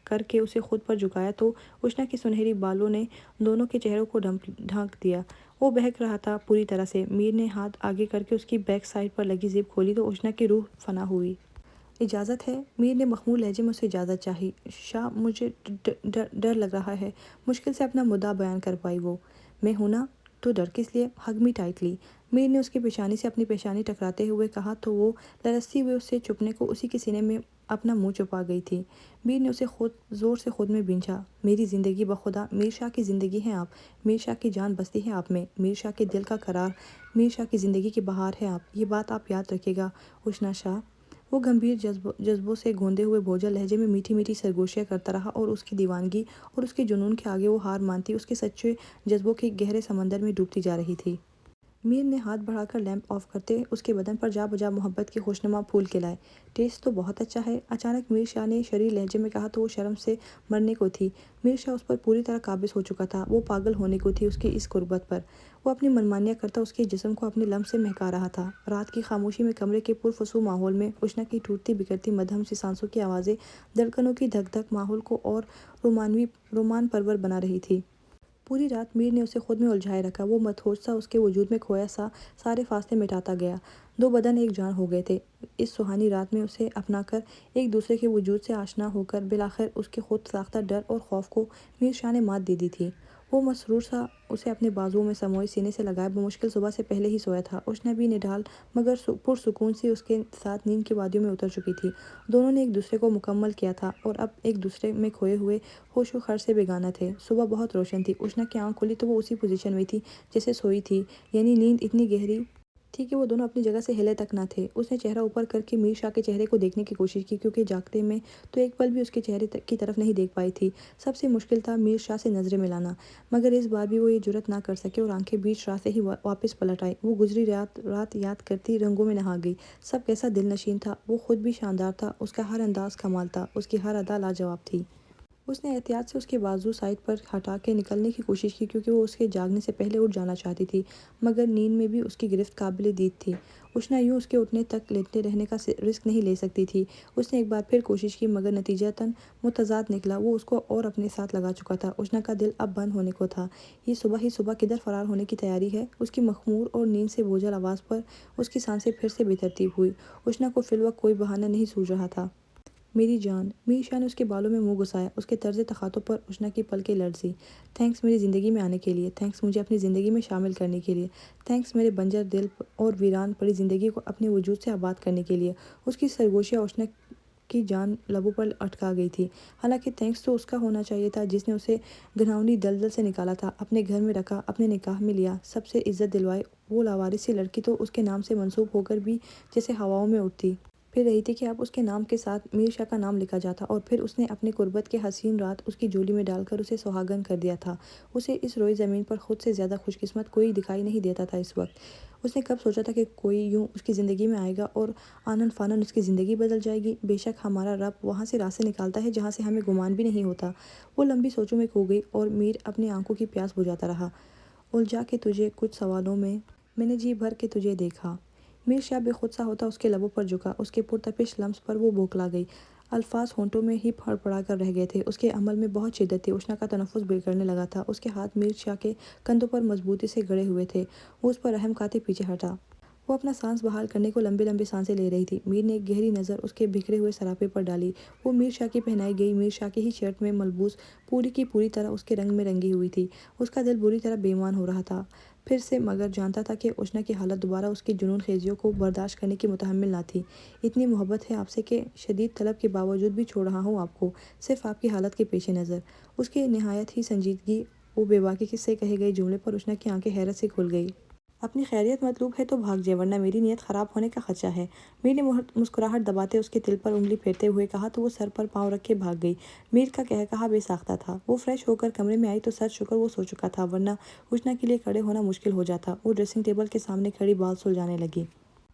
کر کے اسے خود پر جھکایا تو اشنا کے سنہری بالوں نے دونوں کے چہروں کو ڈھانک دیا۔ وہ بہک رہا تھا پوری طرح سے۔ میر نے ہاتھ آگے کر کے اس کی بیک سائڈ پر لگی زپ کھولی تو اشنا کی روح فنا ہوئی۔ اجازت ہے؟ میر نے مخمور لہجے میں اسے اجازت چاہی۔ شاہ، مجھے ڈر لگ رہا ہے، مشکل سے اپنا مدعا بیان کر پائی وہ۔ میں ہوں نا، تو ڈر کس لیے؟ ہگ می ٹائٹلی۔ میر نے اس کی پیشانی سے اپنی پیشانی ٹکراتے ہوئے کہا تو وہ لرزتی ہوئے اس سے چھپنے کو اسی کے سینے میں اپنا منہ چھپا گئی تھی۔ میر نے اسے زور سے خود میں بھینچا۔ میری زندگی بخدا، میر شاہ کی زندگی ہیں آپ، میر شاہ کی جان بستی ہے آپ میں، میر شاہ کے دل کا قرار، میر شاہ کی زندگی کی بہار ہے آپ، یہ بات آپ یاد رکھیے گا اشنا شاہ۔ وہ گمبھیر جذبوں سے گوندے ہوئے بھوجل لہجے میں میٹھی میٹھی سرگوشیاں کرتا رہا اور اس کی دیوانگی اور اس کے جنون کے آگے وہ ہار مانتی اس کے سچے جذبوں کے گہرے سمندر میں ڈوبتی جا رہی تھی۔ میر نے ہاتھ بڑھا کر لیمپ آف کرتے اس کے بدن پر جا بجا محبت کے خوشنما پھول کھلائے۔ ٹیسٹ تو بہت اچھا ہے، اچانک میر شاہ نے شریر لہجے میں کہا تو وہ شرم سے مرنے کو تھی۔ میر شاہ اس پر پوری طرح قابض ہو چکا تھا۔ وہ پاگل ہونے کو تھی اس کی اس قربت پر۔ وہ اپنی منمانیاں کرتا اس کے جسم کو اپنے لمس سے مہکا رہا تھا۔ رات کی خاموشی میں کمرے کے پرفسوں ماحول میں اشنا کی ٹوٹتی بکھرتی مدھم سی سانسوں کی آوازیں دھڑکنوں کی دھک دھک ماحول کو اور رومان پرور بنا رہی تھی۔ پوری رات میر نے اسے خود میں الجھائے رکھا۔ وہ مدہوش سا اس کے وجود میں کھویا سا سارے فاصلے مٹاتا گیا۔ دو بدن ایک جان ہو گئے تھے۔ اس سہانی رات میں اسے اپنا کر، ایک دوسرے کے وجود سے آشنا ہو کر بالآخر اس کے خود ساختہ ڈر اور خوف کو میر شاہ نے مات دے دی تھی۔ وہ مسرور سا اسے اپنے بازوؤں میں سموئے سینے سے لگائے بمشکل صبح سے پہلے ہی سویا تھا۔ اشنا بھی نڈھال مگر پرسکون سی اس کے ساتھ نیند کی وادیوں میں اتر چکی تھی۔ دونوں نے ایک دوسرے کو مکمل کیا تھا اور اب ایک دوسرے میں کھوئے ہوئے ہوش و خرچ سے بیگانہ تھے۔ صبح بہت روشن تھی۔ اشنا کی آنکھ کھلی تو وہ اسی پوزیشن میں تھی جیسے سوئی تھی، یعنی نیند اتنی گہری تھی کہ وہ دونوں اپنی جگہ سے ہلے تک نہ تھے۔ اس نے چہرہ اوپر کر کے میر شاہ کے چہرے کو دیکھنے کی کوشش کی کیونکہ جاگتے میں تو ایک پل بھی اس کے چہرے کی طرف نہیں دیکھ پائی تھی۔ سب سے مشکل تھا میر شاہ سے نظریں ملانا، مگر اس بار بھی وہ یہ جرأت نہ کر سکے اور آنکھیں بیچ راہ سے ہی واپس پلٹ آئی۔ وہ گزری رات یاد کرتی رنگوں میں نہا گئی۔ سب کیسا دل نشین تھا، وہ خود بھی شاندار تھا، اس کا ہر انداز کمال تھا، اس کی ہر ادا لاجواب تھی۔ اس نے احتیاط سے اس کے بازو سائڈ پر ہٹا کے نکلنے کی کوشش کی کیونکہ وہ اس کے جاگنے سے پہلے اٹھ جانا چاہتی تھی، مگر نیند میں بھی اس کی گرفت قابل دید تھی۔ اشنا یوں اس کے اٹھنے تک لیٹے رہنے کا رسک نہیں لے سکتی تھی۔ اس نے ایک بار پھر کوشش کی مگر نتیجتاً متضاد نکلا۔ وہ اس کو اور اپنے ساتھ لگا چکا تھا۔ اشنا کا دل اب بند ہونے کو تھا۔ یہ صبح ہی صبح کدھر فرار ہونے کی تیاری ہے؟ اس کی مخمور اور نیند سے بوجھل آواز پر اس کی سانسیں پھر سے بے ترتیب ہوئی۔ اشنا کو فی الوقت کوئی بہانہ نہیں سوجھ رہا تھا۔ میری جان، میر شاہ نے اس کے بالوں میں منہ گھسایا۔ اس کے طرز تخاطب پر اشنا کی پلکیں لرزیں۔ تھینکس میری زندگی میں آنے کے لیے، تھینکس مجھے اپنی زندگی میں شامل کرنے کے لیے، تھینکس میرے بنجر دل اور ویران پڑی زندگی کو اپنے وجود سے آباد کرنے کے لیے۔ اس کی سرگوشیاں اشنا کی جان لبوں پر اٹکا گئی تھی۔ حالانکہ تھینکس تو اس کا ہونا چاہیے تھا جس نے اسے گھناؤنی دلدل سے نکالا تھا، اپنے گھر میں رکھا، اپنے نکاح میں لیا، سب سے عزت دلوائی۔ وہ لاوارث سی لڑکی تو اس کے نام سے منسوب ہو کر بھی جیسے ہواؤں میں اڑتی پھر رہی تھی کہ اب اس کے نام کے ساتھ میر شاہ کا نام لکھا جاتا، اور پھر اس نے اپنے قربت کے حسین رات اس کی جولی میں ڈال کر اسے سہاگن کر دیا تھا۔ اسے اس روئے زمین پر خود سے زیادہ خوش قسمت کوئی دکھائی نہیں دیتا تھا اس وقت۔ اس نے کب سوچا تھا کہ کوئی یوں اس کی زندگی میں آئے گا اور آنن فانن اس کی زندگی بدل جائے گی۔ بے شک ہمارا رب وہاں سے راستے نکالتا ہے جہاں سے ہمیں گمان بھی نہیں ہوتا۔ وہ لمبی سوچوں میں کھو گئی اور میر اپنی آنکھوں کی پیاس بجھاتا رہا۔ الجھا کے تجھے کچھ سوالوں میں نے جی بھر کے تجھے دیکھا۔ میر شاہ بے خود سا ہوتا اس کے لبوں پر جھکا، اس کے پرتپش لمس پر وہ بوکھلا گئی۔ الفاظ ہونٹوں میں ہی پھڑپڑا کر رہ گئے تھے۔ اس کے عمل میں بہت شدت تھی۔ اشنا کا تنفس بگڑنے لگا تھا۔ اس کے ہاتھ میر شاہ کے کندھوں پر مضبوطی سے گڑے ہوئے تھے۔ وہ اس پر رحم کھاتے پیچھے ہٹا۔ وہ اپنا سانس بحال کرنے کو لمبی لمبی سانسیں لے رہی تھی۔ میر نے ایک گہری نظر اس کے بکھرے ہوئے سراپے پر ڈالی۔ وہ میر شاہ کی پہنائی گئی میر شاہ کی ہی شرٹ میں ملبوس پوری کی پوری طرح اس کے رنگ میں رنگی ہوئی تھی۔ اس کا دل بری طرح بے ایمان ہو رہا تھا پھر سے، مگر جانتا تھا کہ اشنا کی حالت دوبارہ اس کی جنون خیزیوں کو برداشت کرنے کی متحمل نہ تھی۔ اتنی محبت ہے آپ سے کہ شدید طلب کے باوجود بھی چھوڑ رہا ہوں آپ کو، صرف آپ کی حالت کے پیش نظر۔ اس کی نہایت ہی سنجیدگی و بے باکی سے کہے گئے جملے پر اشنا کی آنکھیں حیرت سے کھل گئی۔ اپنی خیریت مطلوب ہے تو بھاگ جائے، ورنہ میری نیت خراب ہونے کا خدشہ ہے۔ میر نے مسکراہٹ دباتے اس کے دل پر انگلی پھیرتے ہوئے کہا تو وہ سر پر پاؤں رکھ کے بھاگ گئی۔ میر کا کہا بے ساختہ تھا۔ وہ فریش ہو کر کمرے میں آئی تو سچ شکر وہ سو چکا تھا، ورنہ اشنا کے لیے کھڑے ہونا مشکل ہو جاتا۔ وہ ڈریسنگ ٹیبل کے سامنے کھڑی بال سلجھانے لگی۔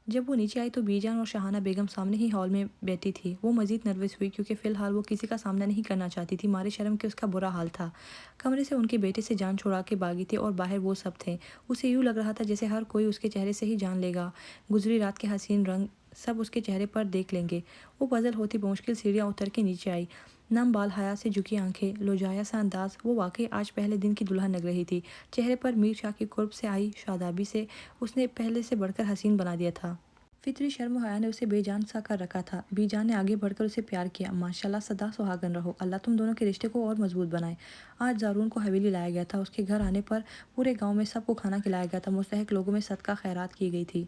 جب وہ نیچے آئی تو بی جان اور شاہانہ بیگم سامنے ہی ہال میں بیٹھی تھی۔ وہ مزید نروس ہوئی کیونکہ فی الحال وہ کسی کا سامنا نہیں کرنا چاہتی تھی، مارے شرم کہ اس کا برا حال تھا۔ کمرے سے ان کے بیٹے سے جان چھڑا کے بھاگی تھی اور باہر وہ سب تھے۔ اسے یوں لگ رہا تھا جیسے ہر کوئی اس کے چہرے سے ہی جان لے گا، گزری رات کے حسین رنگ سب اس کے چہرے پر دیکھ لیں گے۔ وہ پزل ہوتی بمشکل سیڑھیاں اتر کے نیچے آئی، نم بال حیا سے جھکی آنکھیں، لوجایا سا انداز۔ وہ واقعی آج پہلے دن کی دلہن لگ رہی تھی۔ چہرے پر میر شاہ کی قرب سے آئی شادابی سے اس نے پہلے سے بڑھ کر حسین بنا دیا تھا۔ فطری شرم و حیا نے اسے بے جان سا کر رکھا تھا۔ بی جان نے آگے بڑھ کر اسے پیار کیا۔ ماشاءاللہ سدا سہاگن رہو، اللہ تم دونوں کے رشتے کو اور مضبوط بنائے۔ آج زارون کو حویلی لایا گیا تھا۔ اس کے گھر آنے پر پورے گاؤں میں سب کو کھانا کھلایا گیا تھا۔ مستحق لوگوں میں صدقہ خیرات کی گئی تھی۔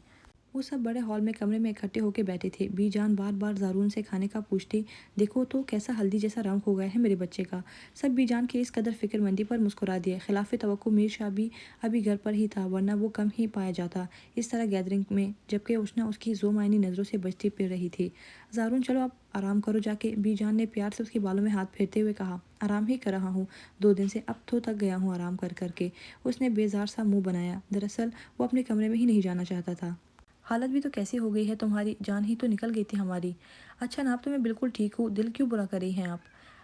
وہ سب بڑے ہال میں کمرے میں اکٹھے ہو کے بیٹھے تھے۔ بی جان بار بار زارون سے کھانے کا پوچھتی، دیکھو تو کیسا ہلدی جیسا رنگ ہو گیا ہے میرے بچے کا۔ سب بی جان کی اس قدر فکر مندی پر مسکرا دیے۔ خلاف توقع میر شاہ بھی ابھی گھر پر ہی تھا، ورنہ وہ کم ہی پایا جاتا اس طرح گیدرنگ میں، جبکہ اشنا اس کی ذو معنی نظروں سے بچتی پھر رہی تھی۔ زارون چلو اب آرام کرو جا کے، بی جان نے پیار سے اس کے بالوں میں ہاتھ پھیرتے ہوئے کہا۔ آرام ہی کر رہا ہوں 2 دن سے، اب تو تک گیا ہوں آرام کر کر کے۔ اس نے بیزار سا منہ بنایا۔ دراصل وہ اپنے کمرے میں ہی نہیں جانا چاہتا تھا۔ حالت بھی تو کیسی ہو گئی ہے تمہاری، جان ہی تو نکل گئی تھی ہماری۔ اچھا ناب تو میں بالکل ٹھیک ہوں، دل کیوں برا کر رہی ہیں آپ؟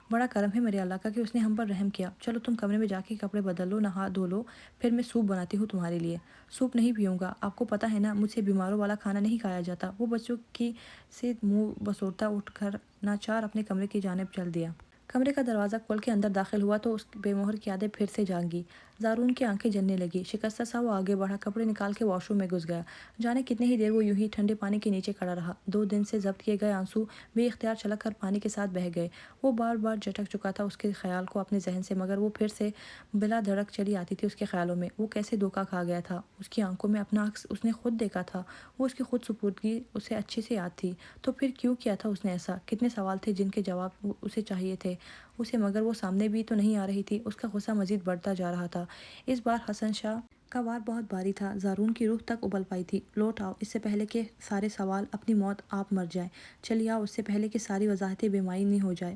بڑا کرم ہے میرے اللہ کا کہ اس نے ہم پر رحم کیا۔ چلو تم کمرے میں جا کے کپڑے بدل لو، نہا دھو لو، پھر میں سوپ بناتی ہوں تمہارے لیے۔ سوپ نہیں پیوں گا، آپ کو پتہ ہے نا مجھ سے بیماروں والا کھانا نہیں کھایا جاتا۔ وہ بچوں کی سے منہ بسورتا اٹھ کر ناچار اپنے کمرے کی جانب چل دیا۔ کمرے کا دروازہ کھول کے اندر داخل ہوا تو اس بے مہر کی یادیں پھر سے جاگی۔ زارون کی آنکھیں جلنے لگی۔ شکستہ سا وہ آگے بڑھا، کپڑے نکال کے واش روم میں گھس گیا۔ جانے کتنے ہی دیر وہ یوں ہی ٹھنڈے پانی کے نیچے کھڑا رہا۔ 2 دن سے ضبط کیے گئے آنسو بے اختیار چھلک کر پانی کے ساتھ بہہ گئے۔ وہ بار بار جھٹک چکا تھا اس کے خیال کو اپنے ذہن سے، مگر وہ پھر سے بلا دھڑک چلی آتی تھی اس کے خیالوں میں۔ وہ کیسے دھوکہ کھا گیا تھا، اس کی آنکھوں میں اپنا عکس اس نے خود دیکھا تھا۔ وہ اس کی خود سپردگی اسے اچھے سے یاد تھی، تو پھر کیوں کیا تھا اس نے ایسا؟ کتنے سوال تھے جن کے جواب اسے چاہیے تھے اسے، مگر وہ سامنے بھی تو نہیں آ رہی تھی۔ اس کا غصہ مزید بڑھتا جا رہا تھا۔ اس بار حسن شاہ کا وار بہت بھاری تھا۔ زارون کی روح تک ابل پائی تھی۔ لوٹ آؤ اس سے پہلے کہ سارے سوال اپنی موت آپ مر جائیں، چلی آؤ اس سے پہلے کہ ساری وضاحتیں بے معنی ہو جائیں۔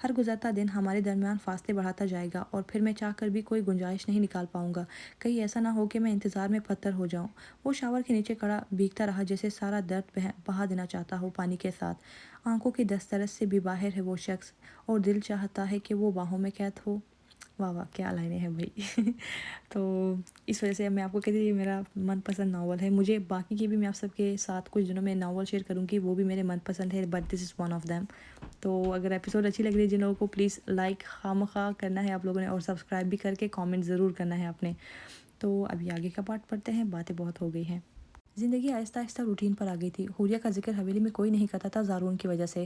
ہر گزرتا دن ہمارے درمیان فاصلے بڑھاتا جائے گا، اور پھر میں چاہ کر بھی کوئی گنجائش نہیں نکال پاؤں گا۔ کہیں ایسا نہ ہو کہ میں انتظار میں پتھر ہو جاؤں۔ وہ شاور کے نیچے کھڑا بھیگتا رہا جیسے سارا درد بہا دینا چاہتا ہو پانی کے ساتھ۔ آنکھوں کی دسترس سے بھی باہر ہے وہ شخص، اور دل چاہتا ہے کہ وہ باہوں میں قید ہو۔ واہ واہ کیا لائنیں ہیں بھائی تو اس وجہ سے میں آپ کو کہتی تھی یہ میرا من پسند ناول ہے۔ مجھے باقی کی بھی میں آپ سب کے ساتھ کچھ دنوں میں ناول شیئر کروں گی، وہ بھی میرے من پسند ہے، but this is one of them. تو اگر ایپیسوڈ اچھی لگ رہی ہے جن لوگوں کو، پلیز لائک خواہ کرنا ہے آپ لوگوں نے، اور سبسکرائب بھی کر کے کامنٹ ضرور کرنا ہے آپ نے۔ تو ابھی آگے کا پارٹ پڑھتے ہیں، باتیں بہت ہو گئی ہیں۔ زندگی آہستہ آہستہ روٹین پر آ گئی تھی۔ حوریہ کا ذکر حویلی میں کوئی نہیں کرتا تھا زارون کی وجہ سے،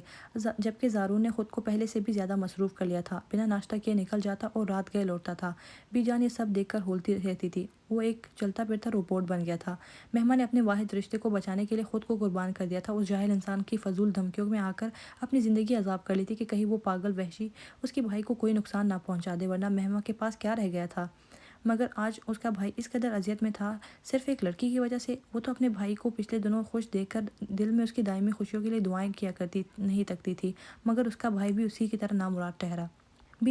جبکہ زارون نے خود کو پہلے سے بھی زیادہ مصروف کر لیا تھا۔ بنا ناشتہ کیے نکل جاتا اور رات گئے لوٹتا تھا۔ بی جان یہ سب دیکھ کر ہولتی رہتی تھی۔ وہ ایک چلتا پھرتا روبوٹ بن گیا تھا۔ مہمان نے اپنے واحد رشتے کو بچانے کے لیے خود کو قربان کر دیا تھا۔ اس جاہل انسان کی فضول دھمکیوں میں آ کر اپنی زندگی عذاب کر لی تھی کہ کہیں وہ پاگل وحشی اس کے بھائی کو کوئی نقصان نہ پہنچا دے، ورنہ مہمان کے پاس کیا رہ گیا تھا؟ مگر آج اس کا بھائی اس قدر اذیت میں تھا صرف ایک لڑکی کی وجہ سے۔ وہ تو اپنے بھائی کو پچھلے دنوں خوش دیکھ کر دل میں اس کی دائمی خوشیوں کے لیے دعائیں کیا کرتی نہیں تکتی تھی، مگر اس کا بھائی بھی اسی کی طرح نامراد ٹھہرا۔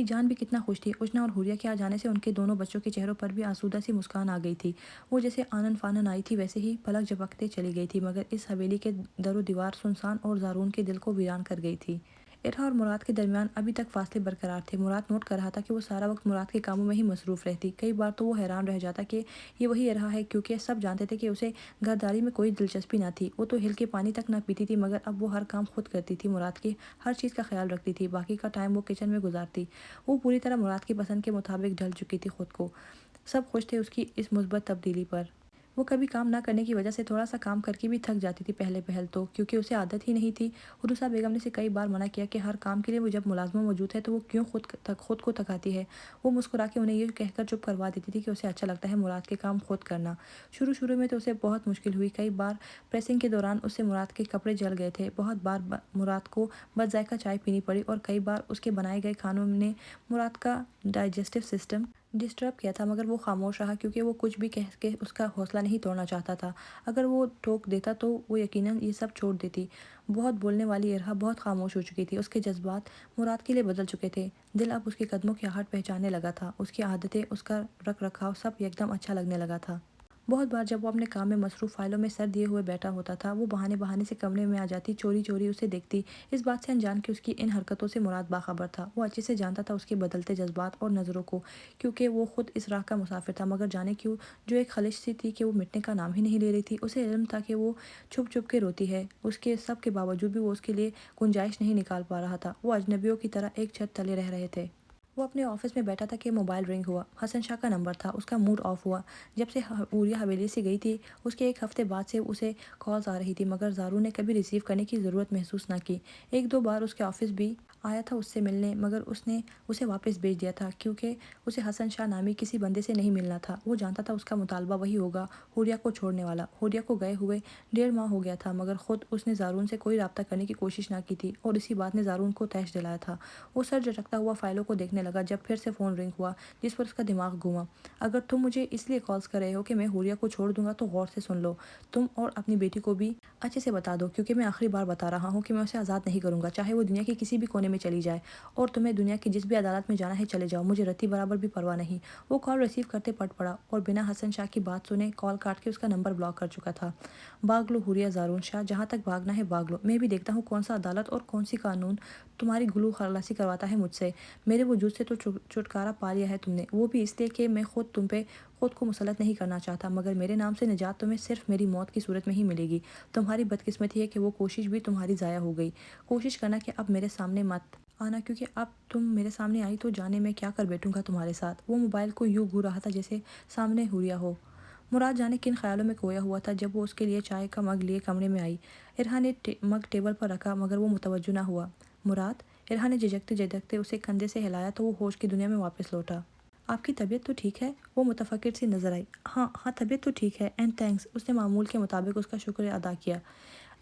جان بھی کتنا خوش تھی۔ اشنا اور حوریہ کے آ جانے سے ان کے دونوں بچوں کے چہروں پر بھی آسودہ سی مسکان آ گئی تھی۔ وہ جیسے آنن فانن آئی تھی ویسے ہی پلک جھپکتے چلی گئی تھی، مگر اس حویلی کے در و دیوار سنسان اور زارون کے دل کو ویران کر گئی تھی۔ ارہا اور مراد کے درمیان ابھی تک فاصلے برقرار تھے۔ مراد نوٹ کر رہا تھا کہ وہ سارا وقت مراد کے کاموں میں ہی مصروف رہتی۔ کئی بار تو وہ حیران رہ جاتا کہ یہ وہی ارہا ہے، کیونکہ سب جانتے تھے کہ اسے گھرداری میں کوئی دلچسپی نہ تھی۔ وہ تو ہل کے پانی تک نہ پیتی تھی، مگر اب وہ ہر کام خود کرتی تھی، مراد کی ہر چیز کا خیال رکھتی تھی، باقی کا ٹائم وہ کچن میں گزارتی۔ وہ پوری طرح مراد کی پسند کے مطابق ڈھل چکی تھی خود کو۔ سب خوش تھے اس کی اس مثبت تبدیلی پر۔ وہ کبھی کام نہ کرنے کی وجہ سے تھوڑا سا کام کر کے بھی تھک جاتی تھی پہل تو، کیونکہ اسے عادت ہی نہیں تھی۔ عروسہ بیگم نے اسے کئی بار منع کیا کہ ہر کام کے لیے وہ جب ملازمہ موجود ہے تو وہ کیوں خود کو تھکاتی ہے۔ وہ مسکرا کے انہیں یہ کہہ کر چپ کروا دیتی تھی کہ اسے اچھا لگتا ہے مراد کے کام خود کرنا۔ شروع میں تو اسے بہت مشکل ہوئی۔ کئی بار پریسنگ کے دوران اس سے مراد کے کپڑے جل گئے تھے، بہت بار مراد کو بد ذائقہ چائے پینی پڑی، اور کئی بار اس کے بنائے گئے کھانوں نے مراد کا ڈائجسٹو سسٹم ڈسٹرب کیا تھا، مگر وہ خاموش رہا، کیونکہ وہ کچھ بھی کہہ کے اس کا حوصلہ نہیں توڑنا چاہتا تھا۔ اگر وہ ٹوک دیتا تو وہ یقیناً یہ سب چھوڑ دیتی۔ بہت بولنے والی ارہا بہت خاموش ہو چکی تھی۔ اس کے جذبات مراد کے لیے بدل چکے تھے۔ دل اب اس کے قدموں کی آہٹ پہچاننے لگا تھا۔ اس کی عادتیں، اس کا رکھ رکھاؤ سب یکدم اچھا لگنے لگا تھا۔ بہت بار جب وہ اپنے کام میں مصروف فائلوں میں سر دیے ہوئے بیٹھا ہوتا تھا، وہ بہانے سے کمرے میں آ جاتی، چوری اسے دیکھتی، اس بات سے انجان کہ اس کی ان حرکتوں سے مراد باخبر تھا۔ وہ اچھے سے جانتا تھا اس کے بدلتے جذبات اور نظروں کو، کیونکہ وہ خود اس راہ کا مسافر تھا، مگر جانے کیوں جو ایک خلش سی تھی کہ وہ مٹنے کا نام ہی نہیں لے رہی تھی۔ اسے علم تھا کہ وہ چھپ کے روتی ہے، اس کے سب کے باوجود بھی وہ اس کے لیے گنجائش نہیں نکال پا رہا تھا۔ وہ اجنبیوں کی طرح ایک چھت تلے رہ رہے تھے۔ وہ اپنے آفس میں بیٹھا تھا کہ موبائل رنگ ہوا۔ حسن شاہ کا نمبر تھا۔ اس کا موڈ آف ہوا۔ جب سے حوریہ حویلی سے گئی تھی، اس کے ایک ہفتے بعد سے اسے کالز آ رہی تھی، مگر زارون نے کبھی ریسیو کرنے کی ضرورت محسوس نہ کی۔ ایک دو بار اس کے آفس بھی آیا تھا اس سے ملنے، مگر اس نے اسے واپس بھیج دیا تھا، کیونکہ اسے حسن شاہ نامی کسی بندے سے نہیں ملنا تھا۔ وہ جانتا تھا اس کا مطالبہ وہی ہوگا، حوریہ کو چھوڑنے والا۔ حوریہ کو گئے ہوئے 1.5 ماہ ہو گیا تھا، مگر خود اس نے زارون سے کوئی رابطہ کرنے کی کوشش نہ کی تھی، اور اسی بات نے زارون کو طیش دلایا تھا۔ وہ سر جھٹکتا ہوا فائلوں کو دیکھنے لگا جب پھر سے فون رنگ ہوا، جس پر اس کا دماغ گھوما۔ اگر تم مجھے اس لیے کالز کر رہے ہو کہ میں حوریہ کو چھوڑ دوں گا تو غور سے سن لو، تم اور اپنی بیٹی کو بھی اچھے سے بتا دو، کیونکہ میں آخری بار بتا رہا ہوں کہ میں اسے آزاد نہیں کروں گا، چاہے وہ دنیا کے کسی بھی کونے میں چلی جائے، اور تمہیں دنیا کی جس بھی عدالت میں جانا ہے چلے جاؤ، مجھے رتی برابر بھی پرواہ نہیں۔ وہ کال ریسیو کرتے پٹ پڑا، اور بنا حسن شاہ کی بات سنے کال کاٹ کے اس کا نمبر بلاک کر چکا تھا۔ بھاگ لو حوریہ زارون شاہ، جہاں تک بھاگنا ہے بھاگ لو۔ میں بھی دیکھتا ہوں کون سا عدالت اور کون سی قانون تمہاری گلو خلاصی کرواتا ہے مجھ سے۔ میرے وجود سے تو چھٹکارا پا لیا ہے تم نے، وہ بھی اس لیے کہ میں تم پہ خود کو مسلط نہیں کرنا چاہتا، مگر میرے نام سے نجات تمہیں صرف میری موت کی صورت میں ہی ملے گی۔ تمہاری بدقسمتی ہے کہ وہ کوشش بھی تمہاری ضائع ہو گئی۔ کوشش کرنا کہ اب میرے سامنے مت آنا، کیونکہ اب تم میرے سامنے آئی تو جانے میں کیا کر بیٹھوں گا تمہارے ساتھ۔ وہ موبائل کو یوں گھو رہا تھا جیسے سامنے حوریہ ہو۔ مراد جانے کن خیالوں میں کھویا ہوا تھا جب وہ اس کے لیے چائے کا مگ لیے کمرے میں آئی۔ ارہا نے مگ ٹیبل پر رکھا، مگر وہ متوجہ نہ ہوا۔ مراد، ارہا نے جھجکتے اسے کندھے سے ہلایا تو وہ ہوش کی دنیا میں واپس لوٹا۔ آپ کی طبیعت تو ٹھیک ہے؟ وہ متفکر سی نظر آئی۔ ہاں طبیعت تو ٹھیک ہے، اینڈ تھینکس۔ اس نے معمول کے مطابق اس کا شکر ادا کیا۔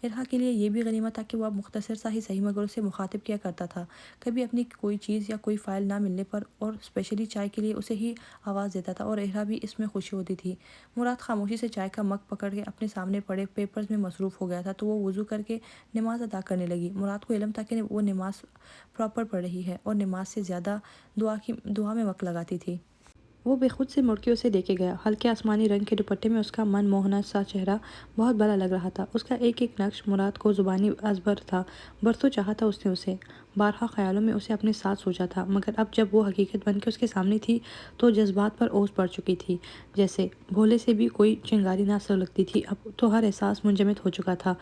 ارہا کے لیے یہ بھی غنیمت تھا کہ وہ اب مختصر سا ہی صحیح مگر اسے مخاطب کیا کرتا تھا۔ کبھی اپنی کوئی چیز یا کوئی فائل نہ ملنے پر اور اسپیشلی چائے کے لیے اسے ہی آواز دیتا تھا، اور ارہا بھی اس میں خوشی ہوتی تھی۔ مراد خاموشی سے چائے کا مگ پکڑ کے اپنے سامنے پڑے پیپرز میں مصروف ہو گیا تھا، تو وہ وضو کر کے نماز ادا کرنے لگی۔ مراد کو علم تھا کہ وہ نماز پراپر پڑھ رہی ہے، اور نماز سے زیادہ دعا میں وقت لگاتی تھی۔ وہ بے خود سے مڑ کے اسے دیکھے گیا۔ ہلکے آسمانی رنگ کے دوپٹے میں اس کا من موہنا سا چہرہ بہت بھلا لگ رہا تھا۔ اس کا ایک نقش مراد کو زبانی ازبر تھا۔ برسوں چاہا تھا اس نے اسے، بارہا خیالوں میں اسے اپنے ساتھ سوچا تھا، مگر اب جب وہ حقیقت بن کے اس کے سامنے تھی تو جذبات پر اوس پڑ چکی تھی، جیسے بھولے سے بھی کوئی چنگاری نہ سلگتی تھی۔ اب تو ہر احساس منجمد ہو چکا تھا۔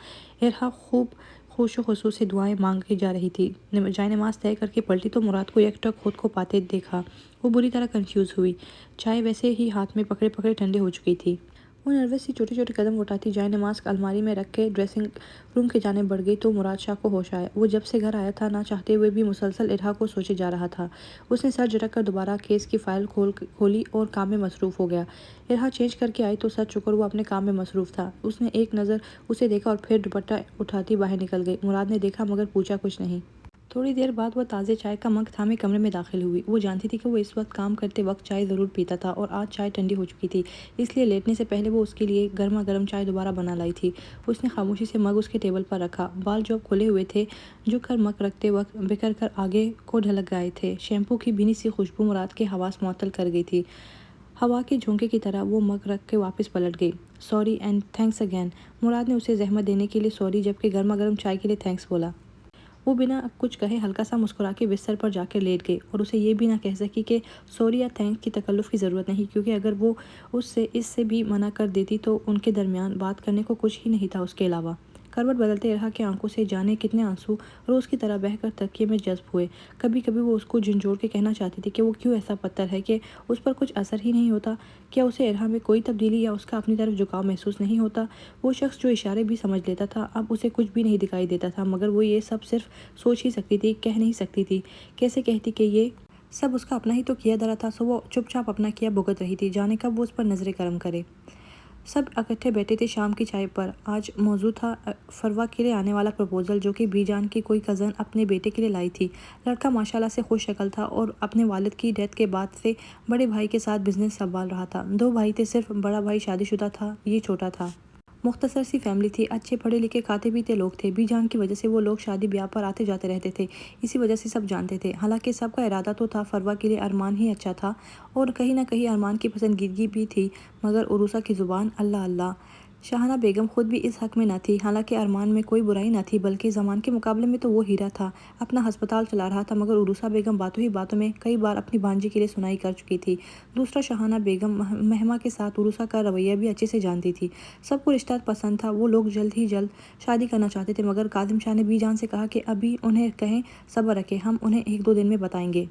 ارہا خوب خوش و خصوص سے دعائیں مانگی جا رہی تھی۔ جائے نماز طے کر کے پلٹی تو مراد کو یکٹک خود کو پاتے دیکھا۔ وہ بری طرح کنفیوز ہوئی۔ چائے ویسے ہی ہاتھ میں پکڑے ٹھنڈے ہو چکی تھی۔ وہ نروس سی چھوٹے قدم اٹھاتی جائے نماز الماری میں رکھ کے ڈریسنگ روم کی جانب بڑھ گئی تو مراد شاہ کو ہوش آیا۔ وہ جب سے گھر آیا تھا، نہ چاہتے ہوئے بھی مسلسل ارہا کو سوچے جا رہا تھا۔ اس نے سر جھٹک کر دوبارہ کیس کی فائل کھولی اور کام میں مصروف ہو گیا۔ ارہا چینج کر کے آئی تو سچ شکر وہ اپنے کام میں مصروف تھا۔ اس نے ایک نظر اسے دیکھا اور پھر دوپٹہ اٹھاتی باہر نکل گئی۔ مراد نے دیکھا مگر پوچھا کچھ نہیں۔ تھوڑی دیر بعد وہ تازے چائے کا مگ تھامے کمرے میں داخل ہوئی۔ وہ جانتی تھی کہ وہ اس وقت کام کرتے وقت چائے ضرور پیتا تھا اور آج چائے ٹھنڈی ہو چکی تھی، اس لیے لیٹنے سے پہلے وہ اس کے لیے گرما گرم چائے دوبارہ بنا لائی تھی۔ اس نے خاموشی سے مگ اس کے ٹیبل پر رکھا۔ بال جو اب کھلے ہوئے تھے، جھک کر مگ رکھتے وقت بکھر کر آگے کو ڈھلک گئے تھے۔ شیمپو کی بھینی سی خوشبو مراد کے حواس معطل کر گئی تھی۔ ہوا کے جھونکے کی طرح وہ مگ رکھ کے واپس پلٹ گئی۔ Sorry and thanks again. Murad نے اسے زحمت دینے کے لیے سوری جبکہ گرما گرم چائے کے لیے تھینکس بولا۔ وہ بنا کچھ کہے ہلکا سا مسکرا کے بستر پر جا کر لیٹ گئی اور اسے یہ بھی نہ کہہ سکی کہ سوری یا تھینکس کی تکلف کی ضرورت نہیں، کیونکہ اگر وہ اس سے بھی منع کر دیتی تو ان کے درمیان بات کرنے کو کچھ ہی نہیں تھا اس کے علاوہ۔ کروٹ بدلتے ارحا کی آنکھوں سے جانے کتنے آنسو روز کی طرح بہہ کر تکیے میں جذب ہوئے۔ کبھی کبھی وہ اس کو جھنجھوڑ کے کہنا چاہتی تھی کہ وہ کیوں ایسا پتھر ہے کہ اس پر کچھ اثر ہی نہیں ہوتا، کیا اسے ارحا میں کوئی تبدیلی یا اس کا اپنی طرف جھکاؤ محسوس نہیں ہوتا۔ وہ شخص جو اشارے بھی سمجھ لیتا تھا اب اسے کچھ بھی نہیں دکھائی دیتا تھا، مگر وہ یہ سب صرف سوچ ہی سکتی تھی، کہہ نہیں سکتی تھی۔ کیسے کہتی کہ یہ سب اس کا اپنا ہی تو کیا دھرا تھا، سو وہ چپ چاپ اپنا کیا بھگت رہی تھی، جانے کب وہ اس پر نظریں کرم کرے۔ سب اکٹھے بیٹھے تھے شام کی چائے پر۔ آج موضوع تھا فروا کے لیے آنے والا پرپوزل جو کہ بی جان کی کوئی کزن اپنے بیٹے کے لیے لائی تھی۔ لڑکا ماشاءاللہ سے خوش شکل تھا اور اپنے والد کی ڈیتھ کے بعد سے بڑے بھائی کے ساتھ بزنس سنبھال رہا تھا۔ 2 بھائی تھے، صرف بڑا بھائی شادی شدہ تھا، یہ چھوٹا تھا۔ مختصر سی فیملی تھی، اچھے پڑھے لکھے کھاتے پیتے لوگ تھے۔ بی جان کی وجہ سے وہ لوگ شادی بیاہ پر آتے جاتے رہتے تھے، اسی وجہ سے سب جانتے تھے۔ حالانکہ سب کا ارادہ تو تھا فروا کے لیے ارمان ہی اچھا تھا اور کہیں نہ کہیں ارمان کی پسندیدگی بھی تھی، مگر عروسہ کی زبان اللہ اللہ۔ شاہانہ بیگم خود بھی اس حق میں نہ تھی، حالانکہ ارمان میں کوئی برائی نہ تھی بلکہ زمان کے مقابلے میں تو وہ ہیرا تھا، اپنا ہسپتال چلا رہا تھا، مگر عروسہ بیگم باتوں ہی باتوں میں کئی بار اپنی بھانجی کے لیے سنائی کر چکی تھی۔ دوسرا شاہانہ بیگم مہمہ کے ساتھ عروسہ کا رویہ بھی اچھے سے جانتی تھی۔ سب کو رشتہ پسند تھا، وہ لوگ جلد ہی جلد شادی کرنا چاہتے تھے، مگر کاظم شاہ نے بی جان سے کہا کہ ابھی انہیں کہیں صبر رکھیں، ہم انہیں 1-2 دن میں بتائیں گے۔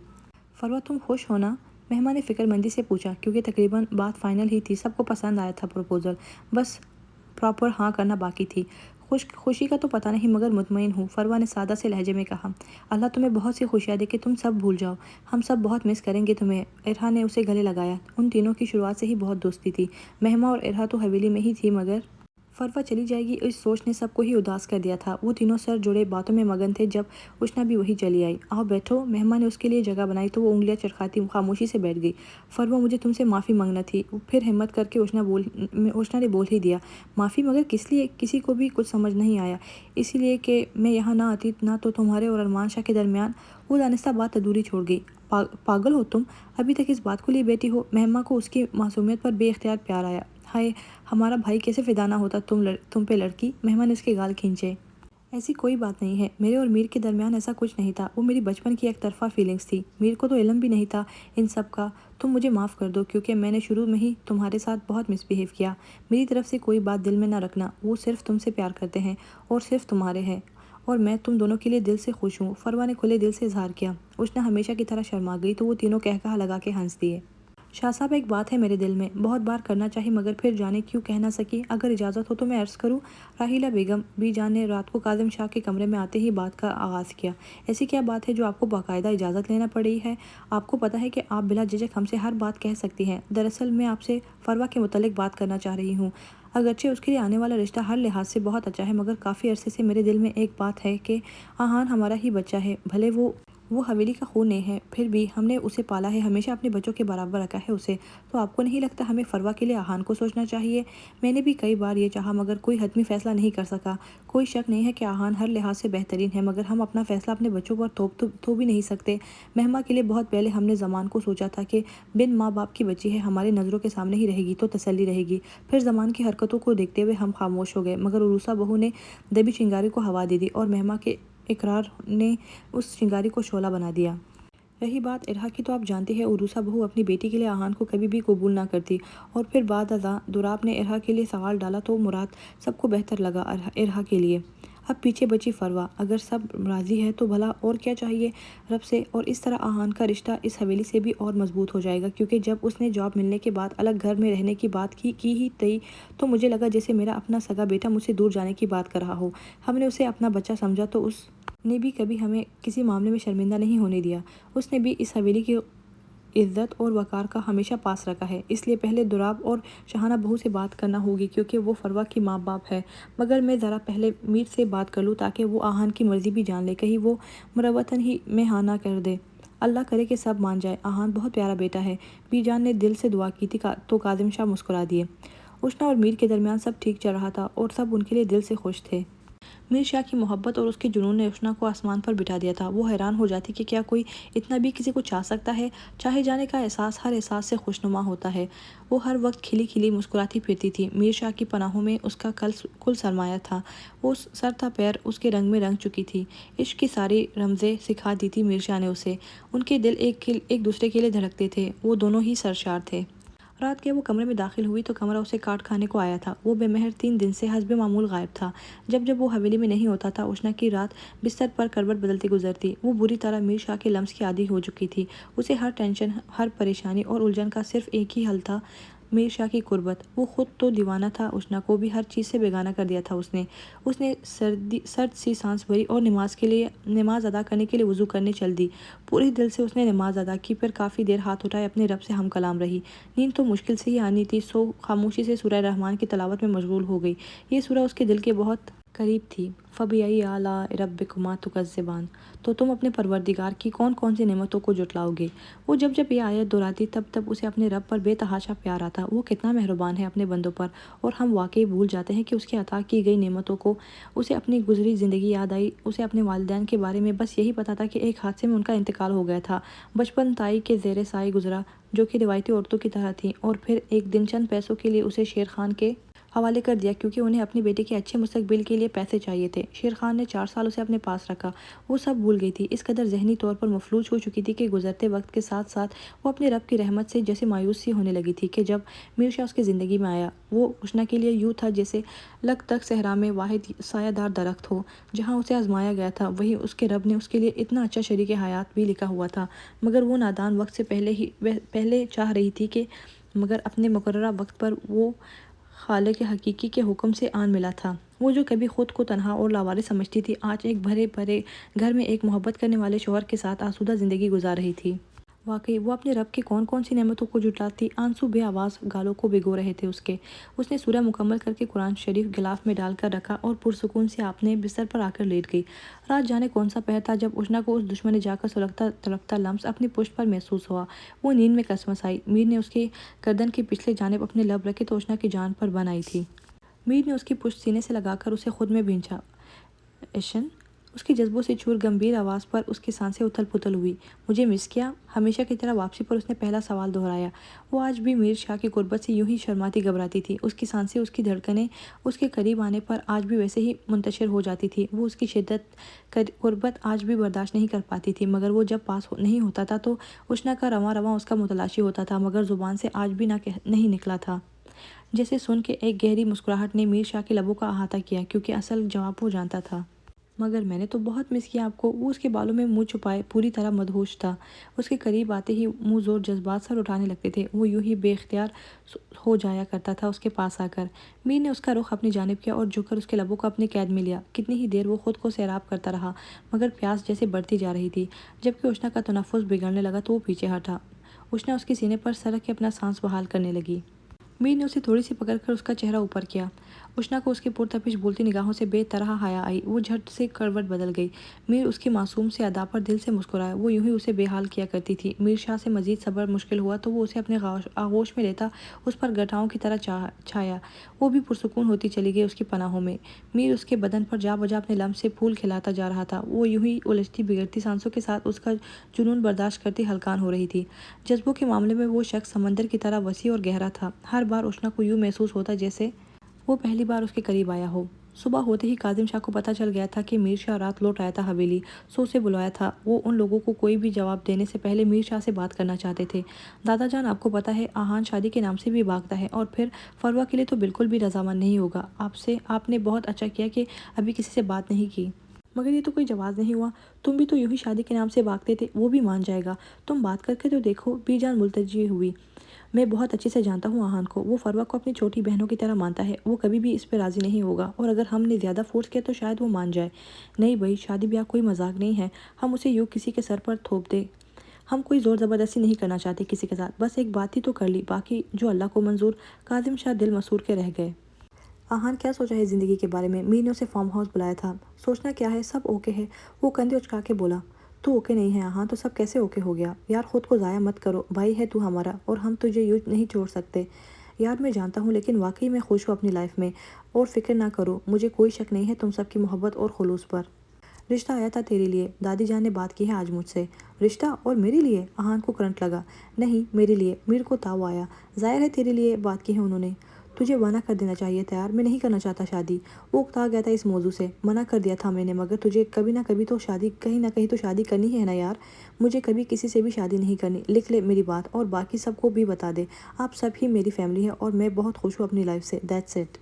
فروا تم خوش ہو نا؟ مہمہ نے فکر مندی سے پوچھا، کیونکہ تقریباً بات فائنل ہی تھی، سب کو پسند آیا تھا پروپوزل، بس پراپر ہاں کرنا باقی تھی۔ خوشی کا تو پتہ نہیں مگر مطمئن ہوں، فروا نے سادہ سے لہجے میں کہا۔ اللہ تمہیں بہت سی خوشیاں دے کہ تم سب بھول جاؤ، ہم سب بہت مس کریں گے تمہیں۔ ارحا نے اسے گلے لگایا۔ ان تینوں کی شروعات سے ہی بہت دوستی تھی۔ مہمہ اور ارحا تو حویلی میں ہی تھی، مگر فروا چلی جائے گی اس سوچ نے سب کو ہی اداس کر دیا تھا۔ وہ تینوں سر جوڑے باتوں میں مگن تھے جب اشنا بھی وہی چلی آئی۔ آؤ بیٹھو، مہمہ نے اس کے لیے جگہ بنائی تو وہ انگلیاں چرخاتی خاموشی سے بیٹھ گئی۔ فروا مجھے تم سے معافی مانگنا تھی، پھر ہمت کر کے اشنا نے بول ہی دیا۔ معافی؟ مگر کس لیے؟ کسی کو بھی کچھ سمجھ نہیں آیا۔ اسی لیے کہ میں یہاں نہ آتی نہ تو تمہارے اور ارمان شاہ کے درمیان۔ وہ دانستہ بات ادھوری چھوڑ گئی۔ پاگل ہو تم، ابھی تک اس بات کو لیے بیٹھی ہو؟ مہمہ کو اس کی معصومیت پر بے اختیار پیار آیا۔ ہائے، ہمارا بھائی کیسے فدا نہ ہوتا تم پہ لڑکی۔ مہمہ نے اس کے گال کھینچے۔ ایسی کوئی بات نہیں ہے، میرے اور میر کے درمیان ایسا کچھ نہیں تھا، وہ میری بچپن کی ایک طرفہ فیلنگز تھی، میر کو تو علم بھی نہیں تھا ان سب کا۔ تم مجھے معاف کر دو، کیونکہ میں نے شروع میں ہی تمہارے ساتھ بہت مس بیہیو کیا۔ میری طرف سے کوئی بات دل میں نہ رکھنا، وہ صرف تم سے پیار کرتے ہیں اور صرف تمہارے ہیں، اور میں تم دونوں کے لیے دل سے خوش ہوں۔ فروا نے کھلے دل سے اظہار کیا۔ اشنا ہمیشہ کی طرح شرما گئی تو وہ تینوں کہا لگا کے ہنس دیے۔ شاہ صاحب ایک بات ہے میرے دل میں، بہت بار کرنا چاہی مگر پھر جانے کیوں کہہ نہ سکی، اگر اجازت ہو تو میں عرض کروں؟ راحیلہ بیگم، بی جان نے رات کو کاظم شاہ کے کمرے میں آتے ہی بات کا آغاز کیا۔ ایسی کیا بات ہے جو آپ کو باقاعدہ اجازت لینا پڑ رہی ہے؟ آپ کو پتہ ہے کہ آپ بلا جھجک ہم سے ہر بات کہہ سکتی ہیں۔ دراصل میں آپ سے فروا کے متعلق بات کرنا چاہ رہی ہوں۔ اگرچہ اس کے لیے آنے والا رشتہ ہر لحاظ سے بہت اچھا ہے، مگر کافی عرصے سے میرے دل میں ایک بات ہے کہ آہان ہمارا ہی بچہ ہے، بھلے وہ حویلی کا خون نہیں ہے، پھر بھی ہم نے اسے پالا ہے، ہمیشہ اپنے بچوں کے برابر رکھا ہے اسے، تو آپ کو نہیں لگتا ہمیں فروا کے لیے آہان کو سوچنا چاہیے؟ میں نے بھی کئی بار یہ چاہا مگر کوئی حتمی فیصلہ نہیں کر سکا۔ کوئی شک نہیں ہے کہ آہان ہر لحاظ سے بہترین ہے، مگر ہم اپنا فیصلہ اپنے بچوں پر تھوپ بھی نہیں سکتے۔ مہمہ کے لیے بہت پہلے ہم نے زمان کو سوچا تھا کہ بن ماں باپ کی بچی ہے، ہماری نظروں کے سامنے ہی رہے گی تو تسلی رہے گی۔ پھر زمان کی حرکتوں کو دیکھتے ہوئے ہم خاموش ہو گئے، مگر عروسہ بہو نے دبی چنگاری کو ہوا دے دی اور مہمہ کے اقرار نے اس چنگاری کو شعلہ بنا دیا۔ رہی بات ارحا کی تو آپ جانتی ہے عروسہ بہو اپنی بیٹی کے لیے آہان کو کبھی بھی قبول نہ کرتی، اور پھر بعد ازاں دوراب نے ارحا کے لیے سوال ڈالا تو مراد سب کو بہتر لگا ارحا کے لیے۔ اب پیچھے بچی فروا، اگر سب راضی ہے تو بھلا اور کیا چاہیے رب سے، اور اس طرح آہان کا رشتہ اس حویلی سے بھی اور مضبوط ہو جائے گا، کیونکہ جب اس نے جاب ملنے کے بعد الگ گھر میں رہنے کی بات کی ہی تھی تو مجھے لگا جیسے میرا اپنا سگا بیٹا مجھ سے دور جانے کی بات کر رہا ہو۔ ہم نے اسے اپنا بچہ سمجھا تو اس نے بھی کبھی ہمیں کسی معاملے میں شرمندہ نہیں ہونے دیا۔ اس نے بھی اس حویلی کی عزت اور وقار کا ہمیشہ پاس رکھا ہے، اس لیے پہلے دراب اور شاہانہ بہو سے بات کرنا ہوگی کیونکہ وہ فروہ کی ماں باپ ہے، مگر میں ذرا پہلے میر سے بات کر لوں تاکہ وہ آہان کی مرضی بھی جان لے، کہیں وہ مروتاً ہی میں ہاں نہ کر دے۔ اللہ کرے کہ سب مان جائے، آہان بہت پیارا بیٹا ہے۔ بی جان نے دل سے دعا کی تھی تو کاظم شاہ مسکرا دیے۔ اشنا اور میر کے درمیان سب ٹھیک چل رہا تھا اور سب ان کے لیے دل سے خوش تھے۔ میر شاہ کی محبت اور اس کے جنون نے اشنا کو آسمان پر بٹھا دیا تھا۔ وہ حیران ہو جاتی کہ کیا کوئی اتنا بھی کسی کو چاہ سکتا ہے؟ چاہے جانے کا احساس ہر احساس سے خوشنما ہوتا ہے۔ وہ ہر وقت کھلی کھلی مسکراتی پھرتی تھی۔ میر شاہ کی پناہوں میں اس کا کل سرمایہ تھا۔ وہ سر تا پیر اس کے رنگ میں رنگ چکی تھی۔ عشق کی ساری رمزیں سکھا دی تھی میر شاہ نے اسے۔ ان کے دل ایک دوسرے کے لیے دھڑکتے تھے۔ وہ دونوں ہی سرشار تھے۔ رات کے وہ کمرے میں داخل ہوئی تو کمرہ اسے کاٹ کھانے کو آیا تھا۔ وہ بے مہر 3 دن سے حسب معمول غائب تھا۔ جب وہ حویلی میں نہیں ہوتا تھا، اشنا کی رات بستر پر کروٹ بدلتی گزرتی۔ وہ بری طرح میر شاہ کے لمس کی عادی ہو چکی تھی۔ اسے ہر ٹینشن، ہر پریشانی اور الجھن کا صرف ایک ہی حل تھا، میر شاہ کی قربت۔ وہ خود تو دیوانہ تھا، اشنا کو بھی ہر چیز سے بیگانہ کر دیا تھا اس نے سرد سی سانس بھری اور نماز ادا کرنے کے لیے وضو کرنے چل دی۔ پورے دل سے اس نے نماز ادا کی، پھر کافی دیر ہاتھ اٹھائے اپنے رب سے ہم کلام رہی۔ نیند تو مشکل سے ہی آنی تھی، سو خاموشی سے سورہ رحمان کی تلاوت میں مشغول ہو گئی۔ یہ سورہ اس کے دل کے بہت قریب تھی۔ فَبِأَيِّ آلَاءِ رَبِّكُمَا تُكَذِّبَانِ، تو تم اپنے پروردگار کی کون کون سی نعمتوں کو جھٹلاؤ گے۔ وہ جب یہ آیت دہراتی تب اسے اپنے رب پر بے تحاشا پیار آتا۔ وہ کتنا مہربان ہے اپنے بندوں پر، اور ہم واقعی بھول جاتے ہیں کہ اس کی عطا کی گئی نعمتوں کو۔ اسے اپنی گزری زندگی یاد آئی۔ اسے اپنے والدین کے بارے میں بس یہی پتا تھا کہ ایک حادثے میں ان کا انتقال ہو گیا تھا۔ بچپن تائی کے زیر سایہ گزرا، جو کہ روایتی عورتوں کی طرح تھیں، اور پھر ایک دن چند پیسوں کے لیے اسے شیر خان کے حوالے کر دیا کیونکہ انہیں اپنی بیٹی کے اچھے مستقبل کے لیے پیسے چاہیے تھے۔ شیر خان نے 4 سال اسے اپنے پاس رکھا۔ وہ سب بھول گئی تھی، اس قدر ذہنی طور پر مفلوج ہو چکی تھی کہ گزرتے وقت کے ساتھ ساتھ وہ اپنے رب کی رحمت سے جیسے مایوس سی ہونے لگی تھی کہ جب میر شاہ اس کی زندگی میں آیا، وہ اشنا کے لیے یوں تھا جیسے لگ تک صحرا میں واحد سایہ دار درخت ہو۔ جہاں اسے آزمایا گیا تھا، وہیں اس کے رب نے اس کے لیے اتنا اچھا شریک حیات بھی لکھا ہوا تھا، مگر وہ نادان وقت سے پہلے چاہ رہی تھی کہ مگر اپنے مقررہ وقت پر وہ خالق حقیقی کے حکم سے آن ملا تھا۔ وہ جو کبھی خود کو تنہا اور لاوارث سمجھتی تھی، آج ایک بھرے بھرے گھر میں ایک محبت کرنے والے شوہر کے ساتھ آسودہ زندگی گزار رہی تھی۔ واقعی وہ اپنے رب کی کون کون سی نعمتوں کو جھٹلاتی۔ آنسو بے آواز گالوں کو بھگو رہے تھے اس نے سورہ مکمل کر کے قرآن شریف غلاف میں ڈال کر رکھا اور پرسکون سے اپنے بستر پر آ کر لیٹ گئی۔ رات جانے کون سا پہر تھا جب اشنا کو اس دشمن جا کر سلگتا تڑپتا لمس اپنی پشت پر محسوس ہوا۔ وہ نیند میں کسمس آئی۔ میر نے اس کے گردن کی پچھلے جانب اپنے لب رکھے تو اشنا کی جان پر بن آئی تھی۔ میر نے اس کی پشت سینے سے لگا کر اسے خود میں بھینچا۔ ایشن، اس کی جذبوں سے چور گمبھیر آواز پر اس کی سانسیں اتھل پتھل ہوئی۔ مجھے مس کیا؟ ہمیشہ کی طرح واپسی پر اس نے پہلا سوال دہرایا۔ وہ آج بھی میر شاہ کی قربت سے یوں ہی شرماتی گھبراتی تھی۔ اس کی سانسیں، اس کی دھڑکنیں اس کے قریب آنے پر آج بھی ویسے ہی منتشر ہو جاتی تھی۔ وہ اس کی شدت قربت آج بھی برداشت نہیں کر پاتی تھی، مگر وہ جب پاس نہیں ہوتا تھا تو اشنا کا رواں رواں اس کا متلاشی ہوتا تھا، مگر زبان سے آج بھی نہیں نکلا تھا۔ جیسے سن کے ایک گہری مسکراہٹ نے میر شاہ کے لبوں کا احاطہ کیا، کیونکہ اصل جواب وہ جانتا تھا۔ مگر میں نے تو بہت مس کیا آپ کو۔ وہ اس کے بالوں میں منہ چھپائے پوری طرح مدہوش تھا۔ اس کے قریب آتے ہی منہ زور جذبات سر اٹھانے لگتے تھے۔ وہ یوں ہی بے اختیار ہو جایا کرتا تھا اس کے پاس آ کر۔ میر نے اس کا رخ اپنی جانب کیا اور جھک کر اس کے لبوں کو اپنی قید میں لیا۔ کتنی ہی دیر وہ خود کو سیراب کرتا رہا، مگر پیاس جیسے بڑھتی جا رہی تھی۔ جب کہ اشنا کا تنفس بگڑنے لگا تو وہ پیچھے ہٹا۔ اشنا اس کے سینے پر سر رکھ کے اپنا سانس بحال کرنے لگی۔ میر نے اسے تھوڑی سی پکڑ کر اس کا چہرہ اوپر کیا۔ اشنا کو اس کی پرتپش بولتی نگاہوں سے بے طرح حیا آئی۔ وہ جھٹ سے کروٹ بدل گئی۔ میر اس کی معصوم سے ادا پر دل سے مسکرایا۔ وہ یوں ہی اسے بے حال کیا کرتی تھی۔ میر شاہ سے مزید صبر مشکل ہوا تو وہ اسے اپنے آغوش میں لیتا اس پر گٹھاؤں کی طرح چھایا۔ وہ بھی پرسکون ہوتی چلی گئی اس کی پناہوں میں۔ میر اس کے بدن پر جا بجا اپنے لمس سے پھول کھلاتا جا رہا تھا۔ وہ یوں ہی الجھتی بگڑتی سانسوں کے ساتھ اس کا جنون برداشت کرتی ہلکان ہو رہی تھی۔ جذبوں کے معاملے میں وہ شخص سمندر کی طرح وسیع اور گہرا تھا۔ ہر بار اشنا کو یوں محسوس ہوتا جیسے وہ پہلی بار اس کے قریب آیا ہو۔ صبح ہوتے ہی کاظم شاہ کو پتہ چل گیا تھا کہ میر شاہ رات لوٹ آیا تھا حویلی، سو اسے بلایا تھا۔ وہ ان لوگوں کو کوئی بھی جواب دینے سے پہلے میر شاہ سے بات کرنا چاہتے تھے۔ دادا جان، آپ کو پتہ ہے آہان شادی کے نام سے بھی بھاگتا ہے، اور پھر فروہ کے لیے تو بالکل بھی رضامند نہیں ہوگا۔ آپ نے بہت اچھا کیا کہ ابھی کسی سے بات نہیں کی، مگر یہ تو کوئی جواز نہیں ہوا۔ تم بھی تو یوں ہی شادی کے نام سے بھاگتے تھے، وہ بھی مان جائے گا۔ تم بات کر کے تو دیکھو۔ بی جان ملتجی ہوئی۔ میں بہت اچھے سے جانتا ہوں آہان کو، وہ فروہ کو اپنی چھوٹی بہنوں کی طرح مانتا ہے۔ وہ کبھی بھی اس پہ راضی نہیں ہوگا، اور اگر ہم نے زیادہ فورس کیا تو شاید وہ مان جائے۔ نہیں بھائی، شادی بیاہ کوئی مذاق نہیں ہے، ہم اسے یوں کسی کے سر پر تھوپ دیں۔ ہم کوئی زور زبردستی نہیں کرنا چاہتے کسی کے ساتھ، بس ایک بات ہی تو کر لی، باقی جو اللہ کو منظور۔ کاظم شاہ دل مسور کے رہ گئے۔ آہان کیا سوچا ہے زندگی کے بارے میں؟ میر نے اسے فارم ہاؤس بلایا تھا۔ سوچنا کیا ہے، سب اوکے ہے۔ وہ کندھے اچکا کے بولا۔ تو اوکے نہیں ہے آہان، تو سب کیسے اوکے ہو گیا؟ یار خود کو ضائع مت کرو، بھائی ہے تو ہمارا، اور ہم تجھے یوں نہیں چھوڑ سکتے۔ یار میں جانتا ہوں، لیکن واقعی میں خوش ہوں اپنی لائف میں، اور فکر نہ کرو، مجھے کوئی شک نہیں ہے تم سب کی محبت اور خلوص پر۔ رشتہ آیا تھا تیرے لیے، دادی جان نے بات کی ہے آج مجھ سے۔ رشتہ؟ اور میرے لیے؟ آہان کو کرنٹ لگا۔ نہیں میرے لیے، میر کو تاؤ آیا۔ ظاہر ہے تیرے لیے بات کی ہے انہوں نے۔ تجھے منع کر دینا چاہیے تھا یار، میں نہیں کرنا چاہتا شادی۔ وہ اکتا گیا تھا اس موضوع سے۔ منع کر دیا تھا میں نے، مگر تجھے کبھی نہ کبھی تو شادی، کہیں نہ کہیں تو شادی کرنی ہے نا یار۔ مجھے کبھی کسی سے بھی شادی نہیں کرنی، لکھ لے میری بات، اور باقی سب کو بھی بتا دے، آپ سب ہی میری فیملی ہے اور میں بہت خوش ہوں اپنی لائف سے، دیٹس اٹ۔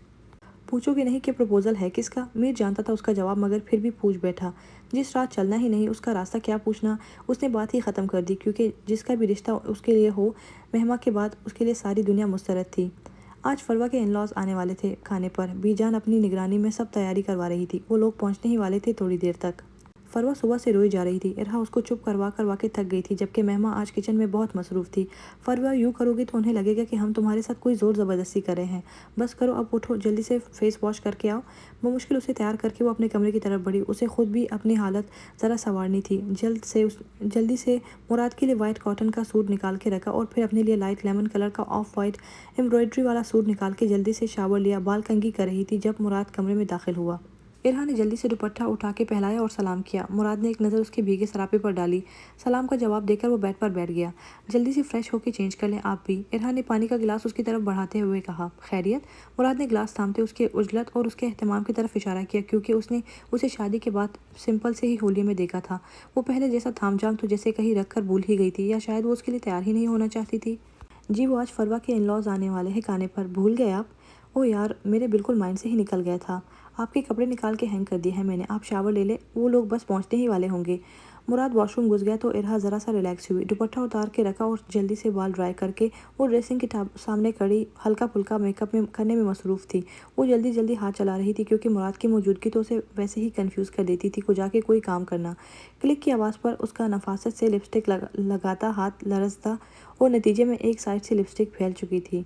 پوچھو گے نہیں کہ پروپوزل ہے کس کا؟ میر جانتا تھا اس کا جواب، مگر پھر بھی پوچھ بیٹھا۔ جس رات چلنا ہی نہیں، اس کا راستہ کیا پوچھنا؟ اس نے بات ہی ختم کر دی، کیونکہ جس کا بھی رشتہ اس کے لیے ہو، مہما کے بعد اس کے لیے ساری دنیا مسترد تھی۔ آج فروا کے ان-لاز آنے والے تھے کھانے پر۔ بی جان اپنی نگرانی میں سب تیاری کروا رہی تھی، وہ لوگ پہنچنے ہی والے تھے تھوڑی دیر تک۔ فروا صبح سے روئی جا رہی تھی، ارہا اس کو چپ کروا کے تھک گئی تھی، جبکہ مہما آج کچن میں بہت مصروف تھی۔ فروا یوں کرو گی تو انہیں لگے گا کہ ہم تمہارے ساتھ کوئی زور زبردستی کر رہے ہیں، بس کرو اب اٹھو، جلدی سے فیس واش کر کے آؤ۔ بمشکل اسے تیار کر کے وہ اپنے کمرے کی طرف بڑھی، اسے خود بھی اپنی حالت ذرا سنوارنی تھی۔ جلدی سے مراد کے لیے وائٹ کاٹن کا سوٹ نکال کے رکھا، اور پھر اپنے لیے لائٹ لیمن کلر کا آف وائٹ ایمبرائڈری والا سوٹ نکال کے جلدی سے شاور لیا۔ بال کنگھی کر رہی تھی جب مراد کمرے میں داخل ہوا۔ ارہا نے جلدی سے دوپٹہ اٹھا کے پہنایا اور سلام کیا۔ مراد نے ایک نظر اس کے بھیگے سراپے پر ڈالی۔ سلام کا جواب دے کر وہ بیڈ پر بیٹھ گیا۔ جلدی سے فریش ہو کے چینج کر لیں آپ بھی، ارہا نے پانی کا گلاس اس کی طرف بڑھاتے ہوئے کہا۔ خیریت؟ مراد نے گلاس تھامتے اس کے عجلت اور اس کے اہتمام کی طرف اشارہ کیا، کیونکہ اس نے اسے شادی کے بعد سمپل سے ہی ہولی میں دیکھا تھا۔ وہ پہلے جیسا تھام جام تو جیسے کہیں رکھ کر بھول ہی گئی تھی، یا شاید وہ اس کے لیے تیار ہی نہیں ہونا چاہتی تھی۔ جی وہ آج فروا کے ان-لاز آنے والے ہیں کھانے پر، بھول گئے آپ؟ او یار میرے بالکل مائنڈ سے ہی نکل گیا تھا، آپ کے کپڑے نکال کے ہینگ کر دیے ہیں میں نے، آپ شاور لے لیں، وہ لوگ بس پہنچنے ہی والے ہوں گے۔ مراد واش روم گھس گیا تو ارہا ذرا سا ریلیکس ہوئی، دوپٹہ اتار کے رکھا اور جلدی سے بال ڈرائی کر کے وہ ڈریسنگ کے سامنے کھڑی ہلکا پھلکا میک اپ کرنے میں مصروف تھی۔ وہ جلدی ہاتھ چلا رہی تھی، کیونکہ مراد کی موجودگی تو اسے ویسے ہی کنفیوز کر دیتی تھی کو جا کے کوئی کام کرنا۔ کلک کی آواز پر اس کا نفاست سے لپسٹک لگاتا ہاتھ لرزتا، اور نتیجے میں ایک سائڈ سے لپسٹک پھیل چکی تھی۔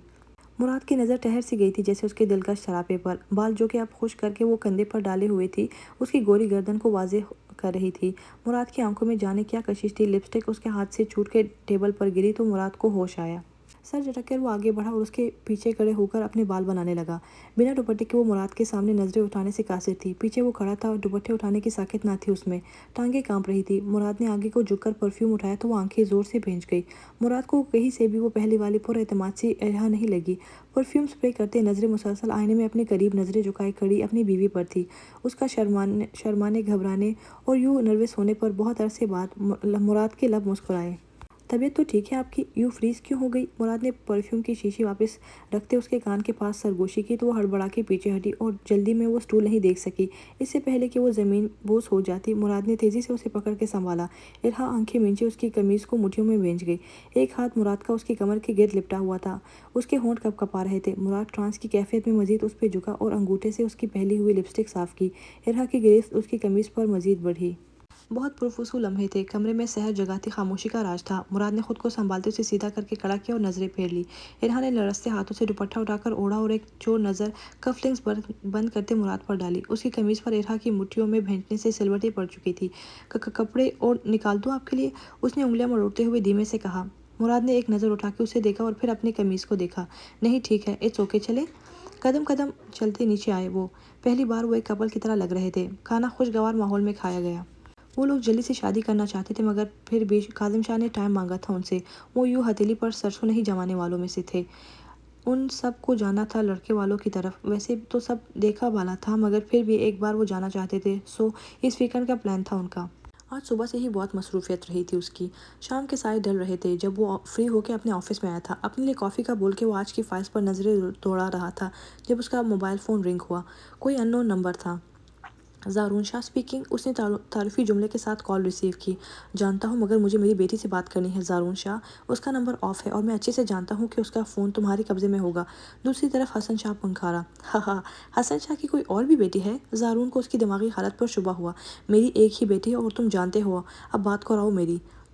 مراد کی نظر ٹھہر سی گئی تھی جیسے اس کے دلکش سراپے پر، بال جو کہ اب خشک کر کے وہ کندھے پر ڈالے ہوئے تھی اس کی گوری گردن کو واضح کر رہی تھی۔ مراد کی آنکھوں میں جانے کیا کشش تھی۔ لپسٹک اس کے ہاتھ سے چھوٹ کے ٹیبل پر گری تو مراد کو ہوش آیا۔ سر جھٹک کر وہ آگے بڑھا اور اس کے پیچھے کھڑے ہو کر اپنے بال بنانے لگا۔ بنا دوپٹے کے وہ مراد کے سامنے نظریں اٹھانے سے قاصر تھی۔ پیچھے وہ کھڑا تھا، دوپٹے اٹھانے کی ساکت نہ تھی اس میں، ٹانگیں کانپ رہی تھی۔ مراد نے آگے کو جھک کر پرفیوم اٹھایا تو وہ آنکھیں زور سے بھیج گئی۔ مراد کو کہیں سے بھی وہ پہلی والی پر اعتماد سی ارہا نہیں لگی۔ پرفیوم سپرے کرتے نظریں مسلسل آئینے میں اپنے قریب نظریں جھکائے کھڑی اپنی بیوی پر تھی۔ اس کا شرمانے گھبرانے اور یوں نروس ہونے پر بہت عرصے بعد مراد کے لب مسکرائے۔ طبیعت تو ٹھیک ہے آپ کی، یوں فریز کیوں ہو گئی؟ مراد نے پرفیوم کی شیشی واپس رکھتے اس کے کان کے پاس سرگوشی کی تو وہ ہڑبڑا کے پیچھے ہٹی اور جلدی میں وہ سٹول نہیں دیکھ سکی۔ اس سے پہلے کہ وہ زمین بوس ہو جاتی، مراد نے تیزی سے اسے پکڑ کے سنبھالا۔ ارہا آنکھیں مینچے اس کی قمیض کو مٹھیوں میں بھیج گئی۔ ایک ہاتھ مراد کا اس کی کمر کے گرد لپٹا ہوا تھا، اس کے ہونٹ کپ کپا رہے تھے۔ مراد ٹرانس کی کیفیت میں مزید اس پہ جھکا اور انگوٹھے سے اس کی پھیلی ہوئی لپسٹک صاف کی۔ ارہا کی گرفت اس کی قمیض پر مزید بڑھی۔ بہت پرفسوں لمحے تھے، کمرے میں سحر جگاتی خاموشی کا راج تھا۔ مراد نے خود کو سنبھالتے اسے سیدھا کر کے کھڑا کیا اور نظریں پھیر لی۔ ارہا نے لرزتے ہاتھوں سے دوپٹہ اٹھا کر اوڑھا اور ایک چور نظر کف لنکس بند کرتے مراد پر ڈالی۔ اس کی قمیض پر ارہا کی مٹھیوں میں بھینچنے سے سلوٹیں پڑ چکی تھی۔ کپڑے اور نکال دوں آپ کے لیے؟ اس نے انگلیاں مروڑتے ہوئے دھیمے سے کہا۔ مراد نے ایک نظر اٹھا کے اسے دیکھا اور پھر اپنی قمیض کو دیکھا۔ نہیں ٹھیک ہے، اٹس اوکے، چلیں۔ قدم چلتے نیچے آئے وہ۔ پہلی بار وہ ایک کپل کی طرح لگ رہے تھے۔ کھانا خوشگوار ماحول میں کھایا گیا۔ وہ لوگ جلدی سے شادی کرنا چاہتے تھے، مگر پھر بھی کاظم شاہ نے ٹائم مانگا تھا ان سے۔ وہ یوں ہتھیلی پر سرسوں نہیں جمانے والوں میں سے تھے۔ ان سب کو جانا تھا لڑکے والوں کی طرف، ویسے تو سب دیکھا بھالا تھا، مگر پھر بھی ایک بار وہ جانا چاہتے تھے، سو اس ویکنڈ کا پلان تھا ان کا۔ آج صبح سے ہی بہت مصروفیت رہی تھی اس کی۔ شام کے سائے ڈل رہے تھے جب وہ فری ہو کے اپنے آفس میں آیا تھا۔ اپنے لیے کافی کا بول کے وہ آج کی فائلز پر نظریں دوڑا رہا تھا جب اس کا موبائل فون رنگ ہوا۔ کوئی ان نون نمبر تھا۔ زارون شاہ اسپیکنگ۔ اس نے تعارفی جملے کے ساتھ کال ریسیو کی۔ جانتا ہوں، مگر مجھے میری بیٹی سے بات کرنی ہے زارون شاہ، اس کا نمبر آف ہے اور میں اچھے سے جانتا ہوں کہ اس کا فون تمہارے قبضے میں ہوگا۔ دوسری طرف حسن شاہ پنکھارا۔ ہاں، حسن شاہ کی کوئی اور بھی بیٹی ہے؟ زارون کو اس کی دماغی حالت پر شبہ ہوا۔ میری ایک ہی بیٹی ہے اور تم جانتے ہو، اب بات کو آؤ میری۔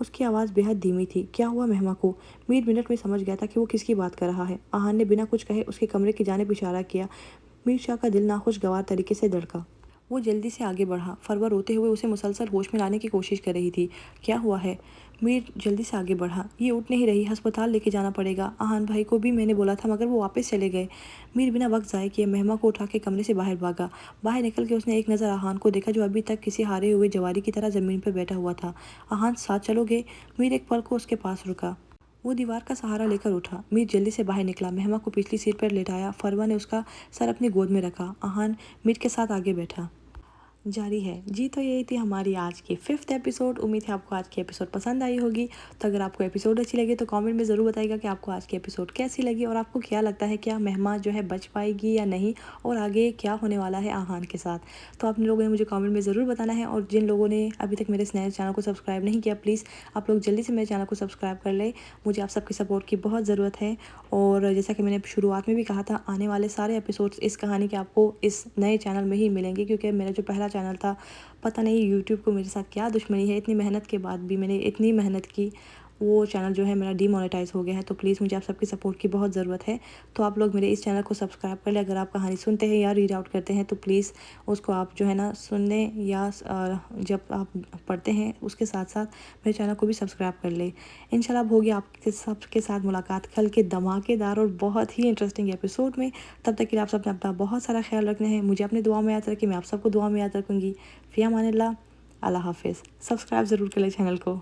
اس کی آواز بےحد دھیمی تھی۔ کیا ہوا مہما کو؟ میر منٹ میں سمجھ گیا تھا کہ وہ کس کی بات کر رہا ہے۔ آہان نے بنا کچھ کہے اس کے کمرے کی جانب اشارہ کیا۔ میر شاہ کا دل ناخوشگوار طریقے سے دھڑکا۔ وہ جلدی سے آگے بڑھا۔ فروا روتے ہوئے اسے مسلسل ہوش میں لانے کی کوشش کر رہی تھی۔ کیا ہوا ہے؟ میر جلدی سے آگے بڑھا۔ یہ اٹھ نہیں رہی، ہسپتال لے کے جانا پڑے گا۔ آہان بھائی کو بھی میں نے بولا تھا مگر وہ واپس چلے گئے۔ میر بنا وقت ضائع کیے مہما کو اٹھا کے کمرے سے باہر بھاگا۔ باہر نکل کے اس نے ایک نظر آہان کو دیکھا جو ابھی تک کسی ہارے ہوئے جواری کی طرح زمین پر بیٹھا ہوا تھا۔ آہان ساتھ چلو گے؟ میر ایک پل کو اس کے پاس رکا۔ وہ دیوار کا سہارا لے کر اٹھا۔ میر جلدی سے باہر نکلا، مہما کو پچھلی سیٹ پر لٹایا۔ فروا نے اس کا سر اپنی گود میں رکھا۔ آہان میر کے ساتھ آگے بیٹھا۔ جاری ہے جی۔ تو یہی تھی ہماری آج کی 5th ایپیسوڈ۔ امید ہے آپ کو آج کی ایپیسوڈ پسند آئی ہوگی۔ تو اگر آپ کو ایپیسوڈ اچھی لگے تو کامنٹ میں ضرور بتائیے گا کہ آپ کو آج کی ایپیسوڈ کیسی لگی اور آپ کو کیا لگتا ہے کیا مہما جو ہے بچ پائے گی یا نہیں، اور آگے کیا ہونے والا ہے آہان کے ساتھ۔ تو آپ لوگوں نے مجھے کامنٹ میں ضرور بتانا ہے، اور جن لوگوں نے ابھی تک میرے اس نئے چینل کو سبسکرائب نہیں کیا پلیز آپ لوگ جلدی سے میرے چینل کو سبسکرائب کر لیں۔ مجھے آپ سب کی سپورٹ کی بہت ضرورت ہے، اور جیسا کہ میں نے شروعات میں بھی کہا تھا آنے والے سارے ایپیسوڈس اس کہانی کے آپ کو اس نئے چینل میں ہی ملیں گے، کیونکہ میرا جو پہلا چینل تھا پتہ نہیں یوٹیوب کو میرے ساتھ کیا دشمنی ہے، اتنی محنت کے بعد بھی میں نے اتنی محنت کی، وہ چینل جو ہے میرا ڈی مونیٹائز ہو گیا ہے۔ تو پلیز مجھے آپ سب کی سپورٹ کی بہت ضرورت ہے۔ تو آپ لوگ میرے اس چینل کو سبسکرائب کر لیں۔ اگر آپ کہانی سنتے ہیں یا ریڈ آؤٹ کرتے ہیں تو پلیز اس کو آپ جو ہے نا سننے یا جب آپ پڑھتے ہیں اس کے ساتھ ساتھ میرے چینل کو بھی سبسکرائب کر لیں۔ انشاءاللہ اب ہوگی آپ کے سب کے ساتھ ملاقات کل کے دھماکے دار اور بہت ہی انٹرسٹنگ ایپیسوڈ میں۔ تب تک کے لیے آپ سب نے اپنا بہت سارا خیال رکھنا ہے، مجھے اپنے دعا میں یاد رکھیں، میں آپ سب کو دعا میں یاد رکھوں گی۔ فی امان اللہ، اللہ حافظ۔ سبسکرائب ضرور کر لیں چینل کو۔